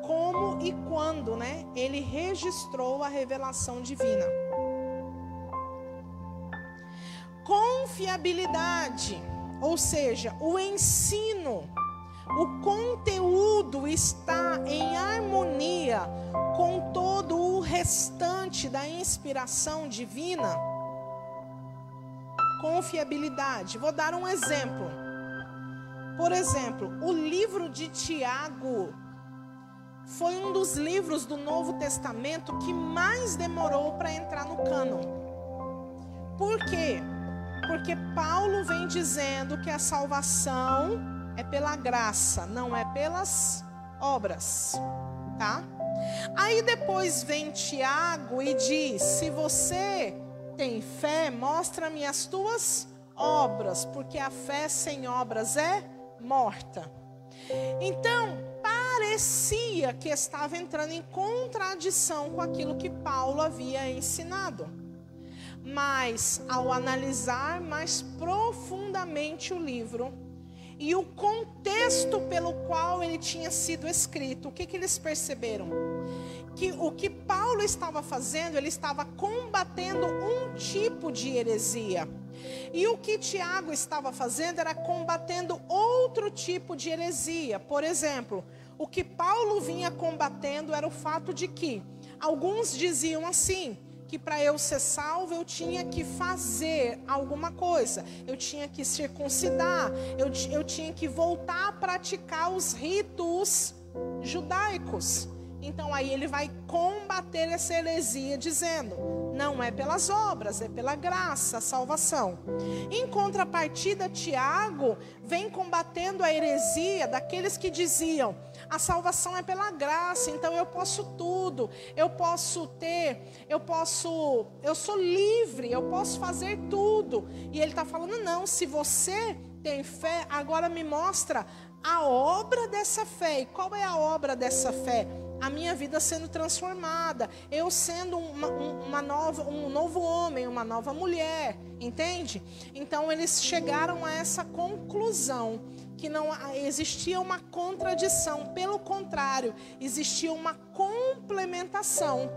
Como e quando, né? Ele registrou a revelação divina. Confiabilidade, ou seja, o ensino, o conteúdo está em harmonia com todo o restante da inspiração divina. Confiabilidade. Vou dar um exemplo. Por exemplo, o livro de Tiago foi um dos livros do Novo Testamento que mais demorou para entrar no cânon. Por quê? Porque Paulo vem dizendo que a salvação é pela graça, não é pelas obras, tá? Aí depois vem Tiago e diz: se você tem fé, mostra-me as tuas obras, porque a fé sem obras é morta. Então, parecia que estava entrando em contradição com aquilo que Paulo havia ensinado. Mas, ao analisar mais profundamente o livro e o contexto pelo qual ele tinha sido escrito, o que eles perceberam? Que o que Paulo estava fazendo, ele estava combatendo um tipo de heresia. E o que Tiago estava fazendo era combatendo outro tipo de heresia. Por exemplo, o que Paulo vinha combatendo era o fato de que alguns diziam assim, que para eu ser salvo eu tinha que fazer alguma coisa. Eu tinha que circuncidar, eu tinha que voltar a praticar os ritos judaicos. Então aí ele vai combater essa heresia dizendo: não é pelas obras, é pela graça, a salvação. Em contrapartida, Tiago vem combatendo a heresia daqueles que diziam: a salvação é pela graça, então eu posso tudo, eu sou livre, eu posso fazer tudo. E ele está falando: não, se você tem fé, agora me mostra a obra dessa fé. E qual é a obra dessa fé? A minha vida sendo transformada, eu sendo um novo homem, uma nova mulher, entende? Então eles chegaram a essa conclusão, que não existia uma contradição, pelo contrário, existia uma complementação,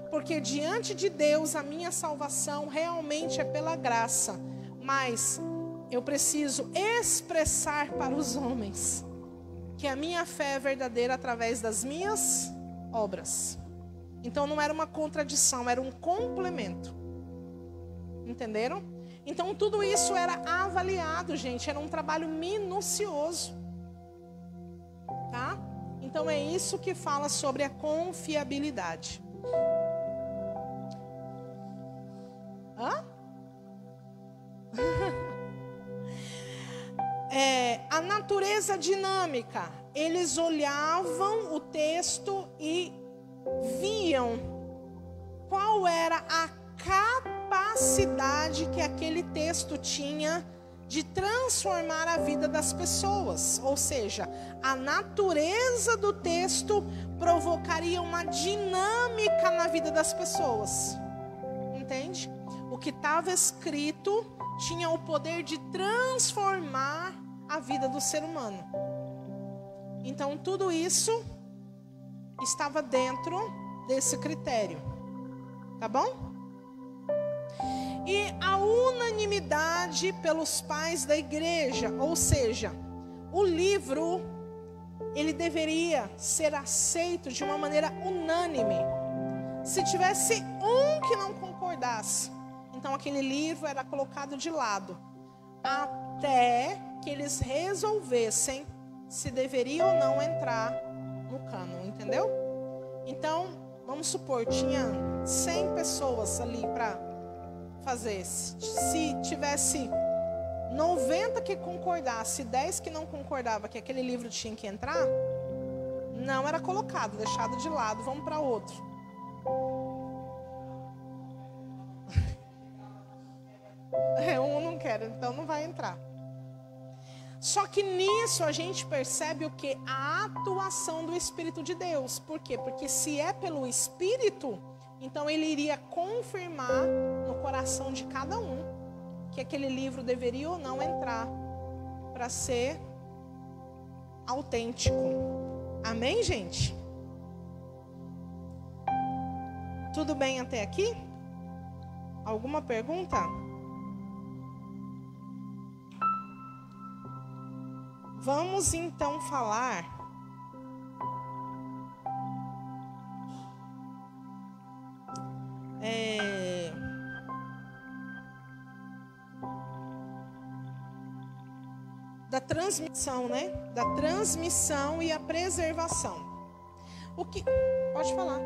porque diante de Deus a minha salvação realmente é pela graça, mas eu preciso expressar para os homens que a minha fé é verdadeira através das minhas obras. Então não era uma contradição, era um complemento. Entenderam? Então tudo isso era avaliado, gente, era um trabalho minucioso. Tá? Então é isso que fala sobre a confiabilidade. Hã? A natureza dinâmica. Eles olhavam o texto e viam qual era a capacidade que aquele texto tinha de transformar a vida das pessoas. Ou seja, a natureza do texto provocaria uma dinâmica na vida das pessoas. Entende? O que estava escrito tinha o poder de transformar a vida do ser humano. Então tudo isso estava dentro desse critério. Tá bom? E a unanimidade pelos pais da igreja, ou seja, o livro, ele deveria ser aceito de uma maneira unânime. Se tivesse um que não concordasse, então aquele livro era colocado de lado, até que eles resolvessem se deveria ou não entrar no cânon, entendeu? Então, vamos supor, tinha 100 pessoas ali para fazer. Se tivesse 90 que concordasse, 10 que não concordava que aquele livro tinha que entrar, não era colocado, deixado de lado, vamos para outro. Um não quer, então não vai entrar. Só que nisso a gente percebe o que? A atuação do Espírito de Deus. Por quê? Porque se é pelo Espírito, então ele iria confirmar no coração de cada um que aquele livro deveria ou não entrar para ser autêntico. Amém, gente? Tudo bem até aqui? Alguma pergunta? Vamos então falar da transmissão, né? Da transmissão e a preservação. O que? Pode falar.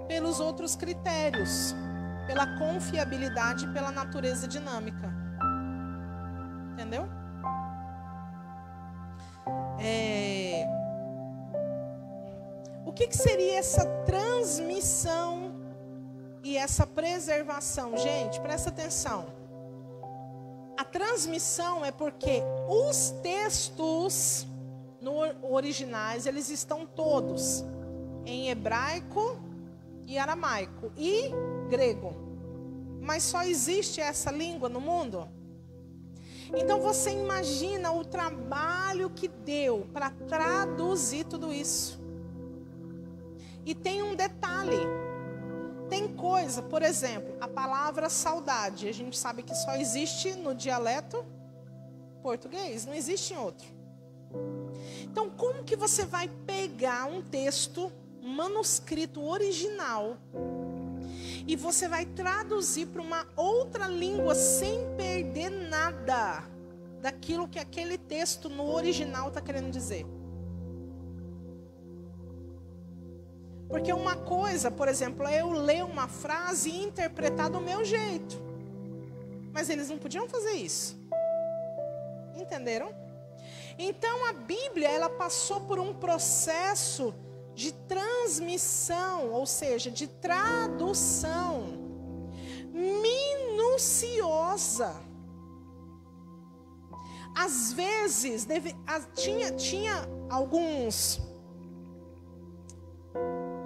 Pelos outros critérios, pela confiabilidade e pela natureza dinâmica. Entendeu? O que seria essa transmissão e essa preservação? Gente, presta atenção. A transmissão é porque os textos originais, eles estão todos em hebraico e aramaico e grego. mas só existe essa língua no mundo? Então você imagina o trabalho que deu para traduzir tudo isso. E tem um detalhe. Tem coisa, por exemplo, a palavra saudade. A gente sabe que só existe no dialeto português, não existe em outro. Então, como que você vai pegar um texto, um manuscrito original, e você vai traduzir para uma outra língua sem perder nada daquilo que aquele texto no original está querendo dizer? Porque uma coisa, por exemplo, é eu ler uma frase e interpretar do meu jeito. Mas eles não podiam fazer isso. Entenderam? Então a Bíblia, ela passou por um processo de transmissão, ou seja, de tradução minuciosa. Às vezes, tinha alguns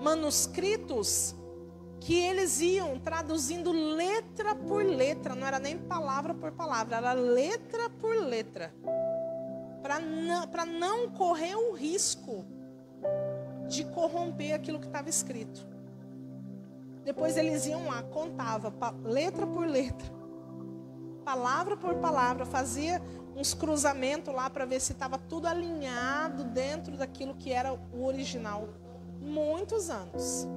manuscritos que eles iam traduzindo letra por letra, não era nem palavra por palavra, era letra por letra, para não correr o risco de corromper aquilo que estava escrito. Depois eles iam lá, contava letra por letra, palavra por palavra, fazia uns cruzamentos lá para ver se estava tudo alinhado dentro daquilo que era o original. Muitos anos.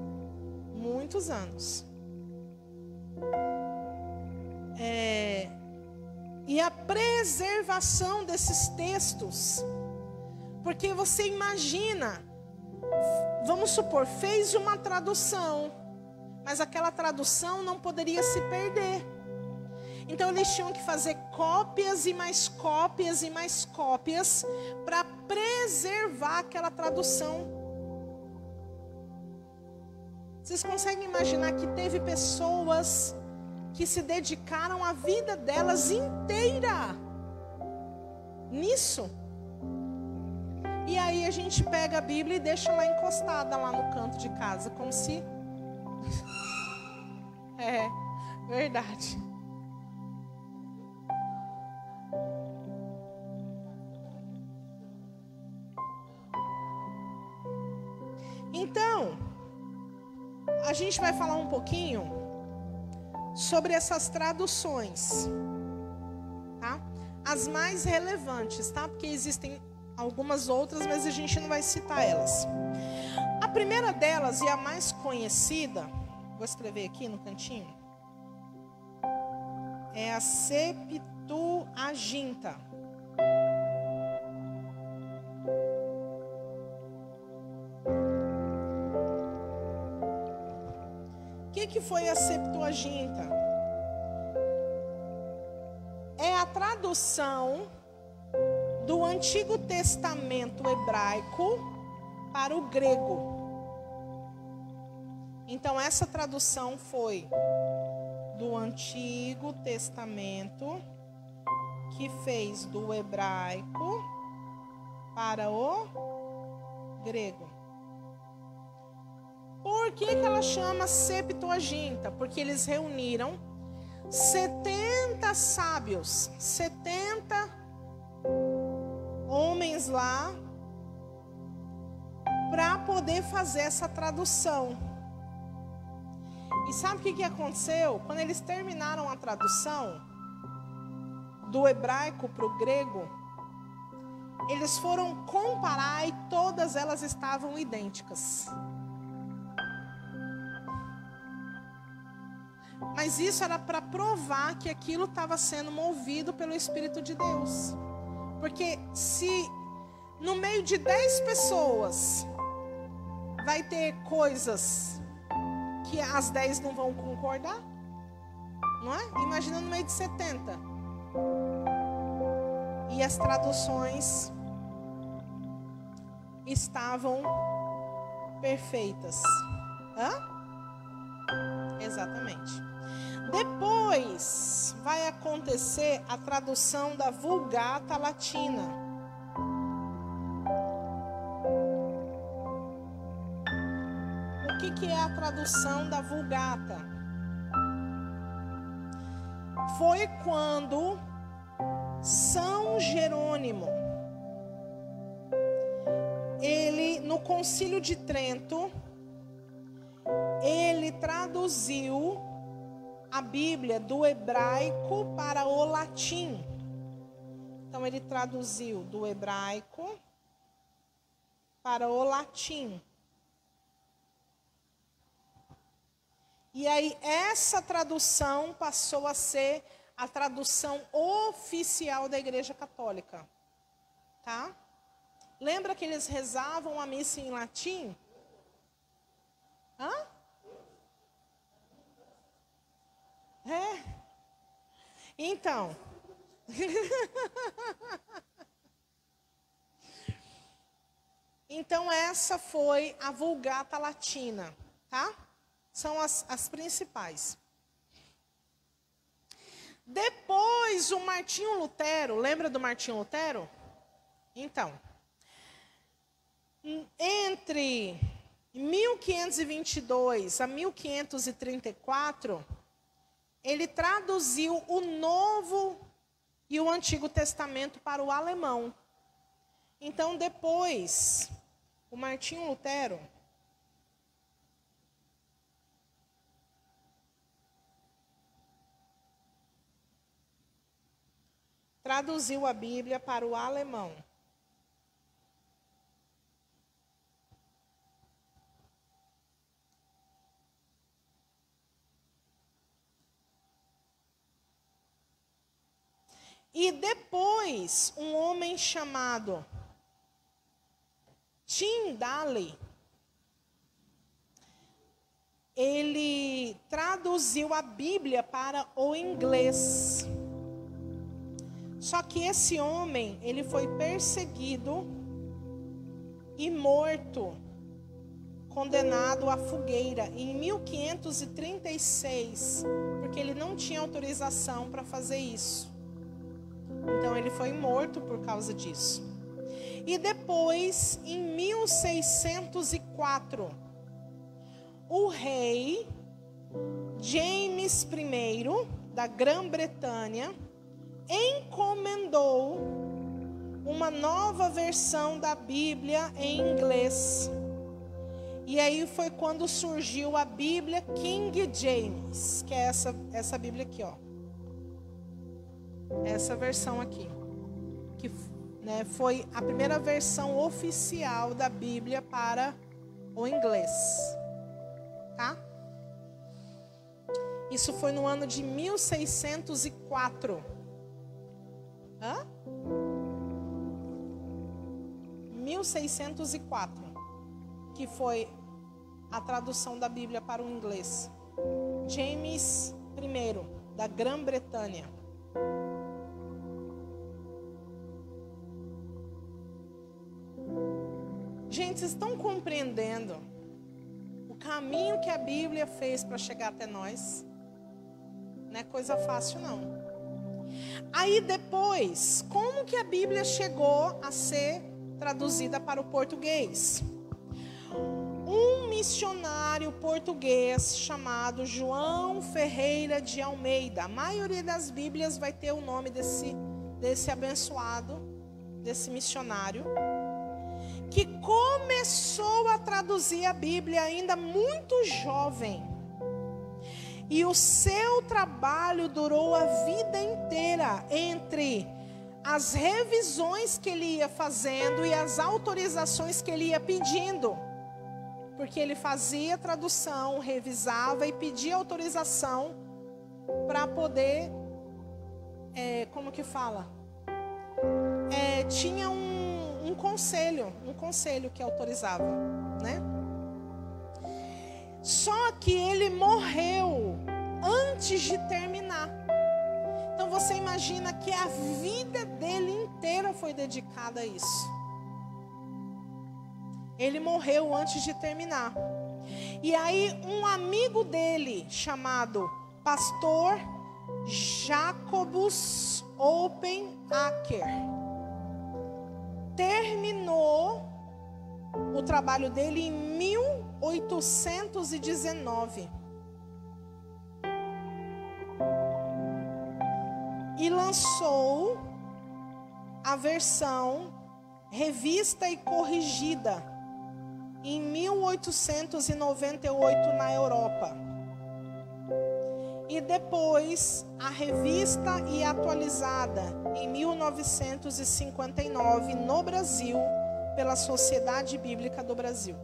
Muitos anos. E a preservação desses textos, porque você imagina, vamos supor, fez uma tradução, mas aquela tradução não poderia se perder. Então eles tinham que fazer cópias e mais cópias e mais cópias para preservar aquela tradução. Vocês conseguem imaginar que teve pessoas que se dedicaram a vida delas inteira nisso? E aí a gente pega a Bíblia e deixa lá encostada lá no canto de casa, como se... É, verdade. Então, a gente vai falar um pouquinho sobre essas traduções, tá? As mais relevantes, tá? Porque existem algumas outras, mas a gente não vai citar elas. A primeira delas e a mais conhecida, vou escrever aqui no cantinho, é a Septuaginta. O que foi a Septuaginta? É a tradução do Antigo Testamento hebraico para o grego. Então essa tradução foi do Antigo Testamento, que fez do hebraico para o grego. Por que ela chama Septuaginta? Porque eles reuniram 70 sábios, 70 homens lá, para poder fazer essa tradução. E sabe o que aconteceu? Quando eles terminaram a tradução do hebraico para o grego, eles foram comparar e todas elas estavam idênticas. Mas isso era para provar que aquilo estava sendo movido pelo Espírito de Deus. Porque se no meio de 10 pessoas vai ter coisas que as 10 não vão concordar, não é? Imagina no meio de 70. E as traduções estavam perfeitas. Exatamente. Depois vai acontecer a tradução da Vulgata Latina. O que é a tradução da Vulgata? foi quando São Jerônimo, ele, no Concílio de Trento, ele traduziu a Bíblia do hebraico para o latim. Então, ele traduziu do hebraico para o latim. E aí, essa tradução passou a ser a tradução oficial da Igreja Católica. Tá? Lembra que eles rezavam a missa em latim? Hã? É. Então. Então, essa foi a Vulgata Latina, tá? São as principais. Depois, o Martinho Lutero, lembra do Martinho Lutero? Então, entre 1522 a 1534, ele traduziu o Novo e o Antigo Testamento para o alemão. Então, depois, o Martinho Lutero traduziu a Bíblia para o alemão. E depois, um homem chamado Tyndale, ele traduziu a Bíblia para o inglês. Só que esse homem, ele foi perseguido e morto, condenado à fogueira em 1536, porque ele não tinha autorização para fazer isso. Então, ele foi morto por causa disso. E depois, em 1604, o rei James I, da Grã-Bretanha, encomendou uma nova versão da Bíblia em inglês. E aí foi quando surgiu a Bíblia King James, que é essa Bíblia aqui, ó. Essa versão aqui, que foi a primeira versão oficial da Bíblia para o inglês, tá? Isso foi no ano de 1604. 1604, que foi a tradução da Bíblia para o inglês. James I, da Grã-Bretanha. Gente, vocês estão compreendendo o caminho que a Bíblia fez para chegar até nós? Não é coisa fácil, não. Aí depois, como que a Bíblia chegou a ser traduzida para o português? Um missionário português chamado João Ferreira de Almeida. A maioria das Bíblias vai ter o nome desse abençoado, desse missionário, que começou a traduzir a Bíblia ainda muito jovem. E o seu trabalho durou a vida inteira entre as revisões que ele ia fazendo e as autorizações que ele ia pedindo. Porque ele fazia tradução, revisava e pedia autorização para poder, como que fala? Tinha um conselho que autorizava, né? Só que ele morreu antes de terminar. Então você imagina que a vida dele inteira foi dedicada a isso. Ele morreu antes de terminar. E aí um amigo dele, chamado Pastor Jacobus Oppenacker, terminou o trabalho dele em 1819. lançou a versão revista e corrigida em 1898 na Europa. E depois a revista e atualizada em 1959 no Brasil, pela Sociedade Bíblica do Brasil.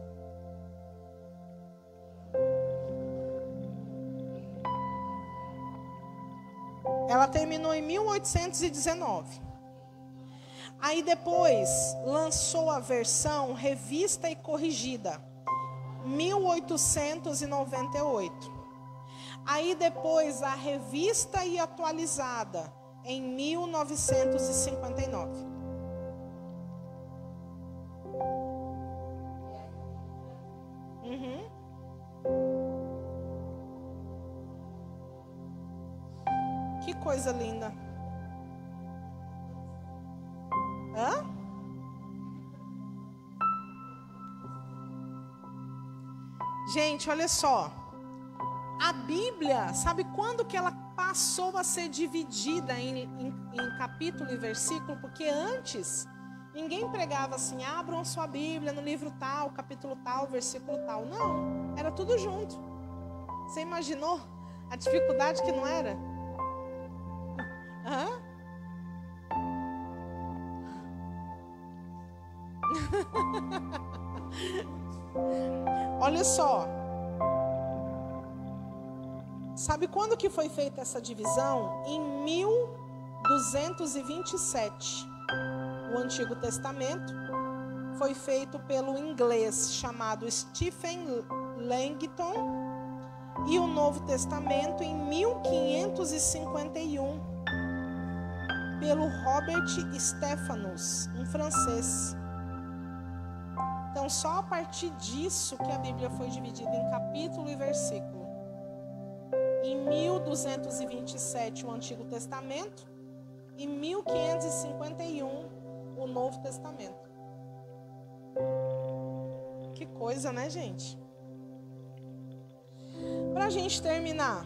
Ela terminou em 1819. Aí depois lançou a versão revista e corrigida, 1898. Aí depois a revista e atualizada, em 1959. Que coisa linda. Hã? Gente, olha só. A Bíblia, sabe quando que ela passou a ser dividida em capítulo e versículo? Porque antes, ninguém pregava assim, abram sua Bíblia no livro tal, capítulo tal, versículo tal. Não, era tudo junto. Você imaginou a dificuldade que não era? Hã? Olha só. Sabe quando que foi feita essa divisão? Em 1227. O Antigo Testamento foi feito pelo inglês chamado Stephen Langton e o Novo Testamento em 1551 pelo Robert Stephanus, um francês. Então, só a partir disso que a Bíblia foi dividida em capítulo e versículo. Em 1227 o Antigo Testamento e 1551 o Novo Testamento. Que coisa, né, gente? Para a gente terminar,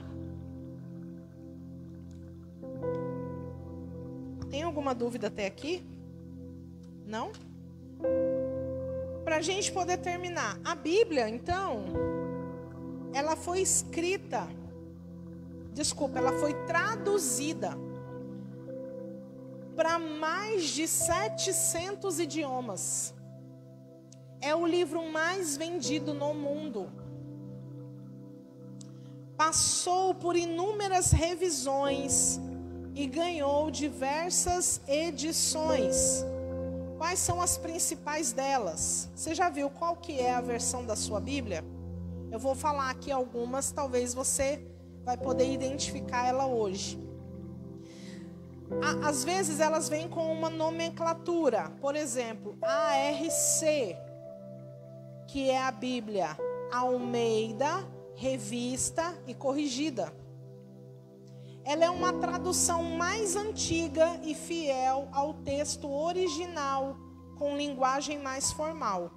tem alguma dúvida até aqui? Não? Para a gente poder terminar, a Bíblia, então, ela foi traduzida para mais de 700 idiomas. É o livro mais vendido no mundo. Passou por inúmeras revisões e ganhou diversas edições. Quais são as principais delas? Você já viu qual que é a versão da sua Bíblia? Eu vou falar aqui algumas, talvez você vai poder identificar ela hoje. Às vezes elas vêm com uma nomenclatura. Por exemplo, a ARC, que é a Bíblia Almeida, Revista e Corrigida. Ela é uma tradução mais antiga e fiel ao texto original, com linguagem mais formal.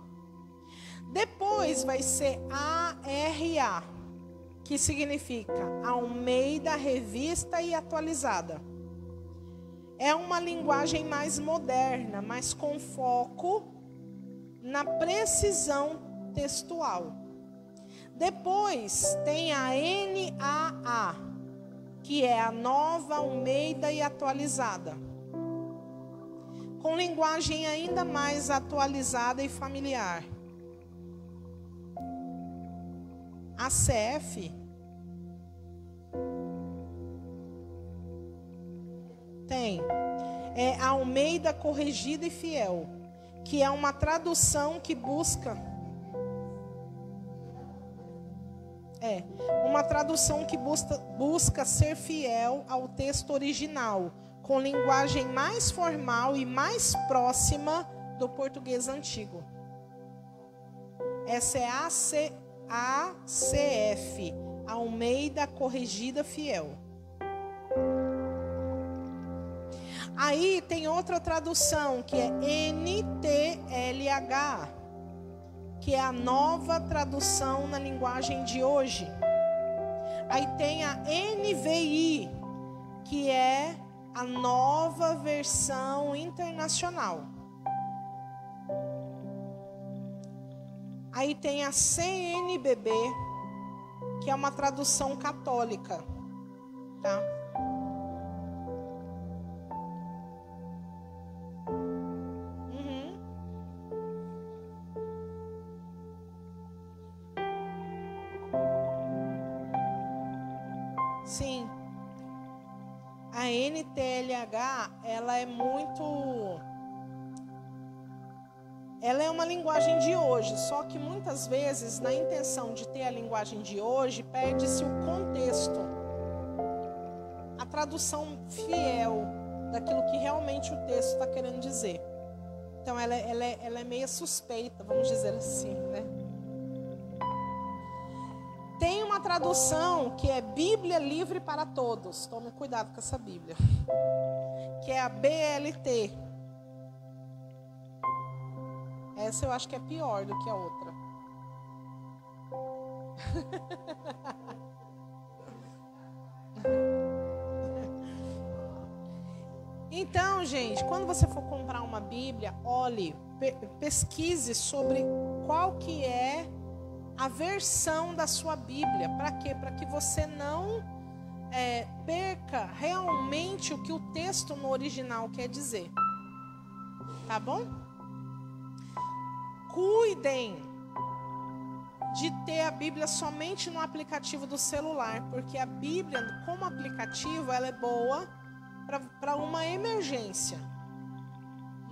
Depois vai ser ARA, que significa Almeida, Revista e Atualizada. É uma linguagem mais moderna, mas com foco na precisão textual. Depois tem a NAA, que é a Nova Almeida e Atualizada, com linguagem ainda mais atualizada e familiar. A CF tem a Almeida Corrigida e Fiel, que é uma tradução que busca ser fiel ao texto original, com linguagem mais formal e mais próxima do português antigo. Essa é a ACF, Almeida Corrigida Fiel. Aí tem outra tradução que é NTLH, que é a nova tradução na linguagem de hoje. Aí tem a NVI, que é a Nova Versão Internacional. Aí tem a CNBB, que é uma tradução católica, tá? Sim. A NTLH, ela é uma linguagem de hoje, só que muitas vezes, na intenção de ter a linguagem de hoje, perde-se o contexto, a tradução fiel daquilo que realmente o texto está querendo dizer. Então, ela é meio suspeita, vamos dizer assim, né? Tem uma tradução que é Bíblia Livre para Todos. Tome cuidado com essa Bíblia. Que é a BLT. Essa eu acho que é pior do que a outra. Então, gente, quando você for comprar uma Bíblia, olhe, pesquise sobre qual que é a versão da sua Bíblia. Para quê? Para que você não perca realmente o que o texto no original quer dizer. Tá bom? Cuidem de ter a Bíblia somente no aplicativo do celular, porque a Bíblia, como aplicativo, ela é boa para uma emergência,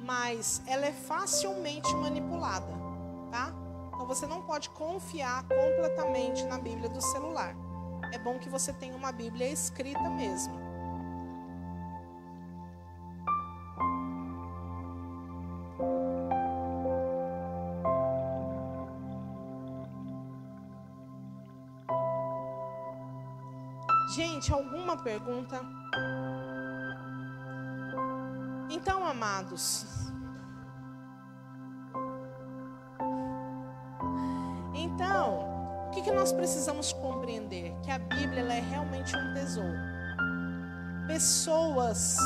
mas ela é facilmente manipulada, tá? Então você não pode confiar completamente na Bíblia do celular. É bom que você tenha uma Bíblia escrita mesmo. Gente, alguma pergunta? Então, amados, o que nós precisamos compreender? Que a Bíblia ela é realmente um tesouro. Pessoas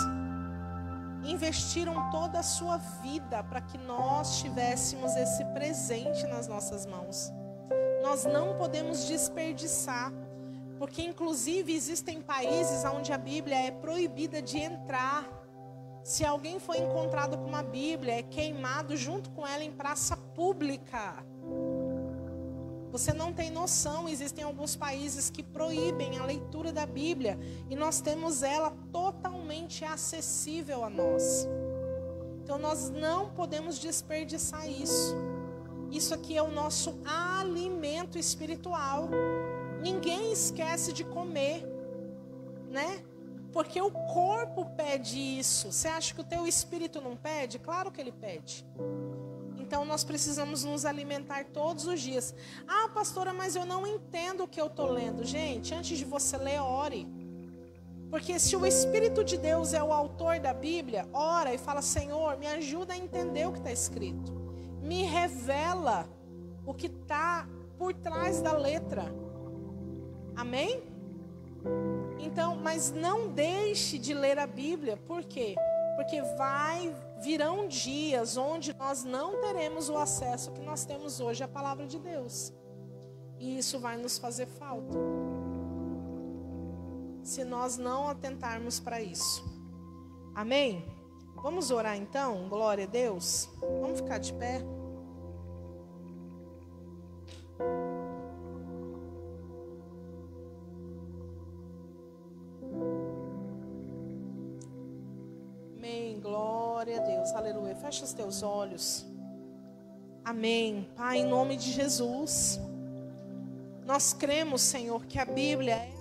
investiram toda a sua vida para que nós tivéssemos esse presente nas nossas mãos. Nós não podemos desperdiçar, porque inclusive existem países onde a Bíblia é proibida de entrar. Se alguém for encontrado com uma Bíblia, é queimado junto com ela em praça pública. Você não tem noção, existem alguns países que proíbem a leitura da Bíblia e nós temos ela totalmente acessível a nós. Então nós não podemos desperdiçar isso. Isso aqui é o nosso alimento espiritual. Ninguém esquece de comer, né? Porque o corpo pede isso. Você acha que o teu espírito não pede? Claro que ele pede. Então nós precisamos nos alimentar todos os dias. Ah, pastora, mas eu não entendo o que eu estou lendo. Gente, antes de você ler, ore. Porque se o Espírito de Deus é o autor da Bíblia, ora e fala: Senhor, me ajuda a entender o que está escrito. Me revela o que está por trás da letra. Amém? Então, mas não deixe de ler a Bíblia. Por quê? Porque virão dias onde nós não teremos o acesso que nós temos hoje à palavra de Deus. E isso vai nos fazer falta, se nós não atentarmos para isso. Amém? Vamos orar então? Glória a Deus. Vamos ficar de pé. Amém, glória a Deus, aleluia. Fecha os teus olhos. Amém. Pai, em nome de Jesus, nós cremos, Senhor, que a Bíblia é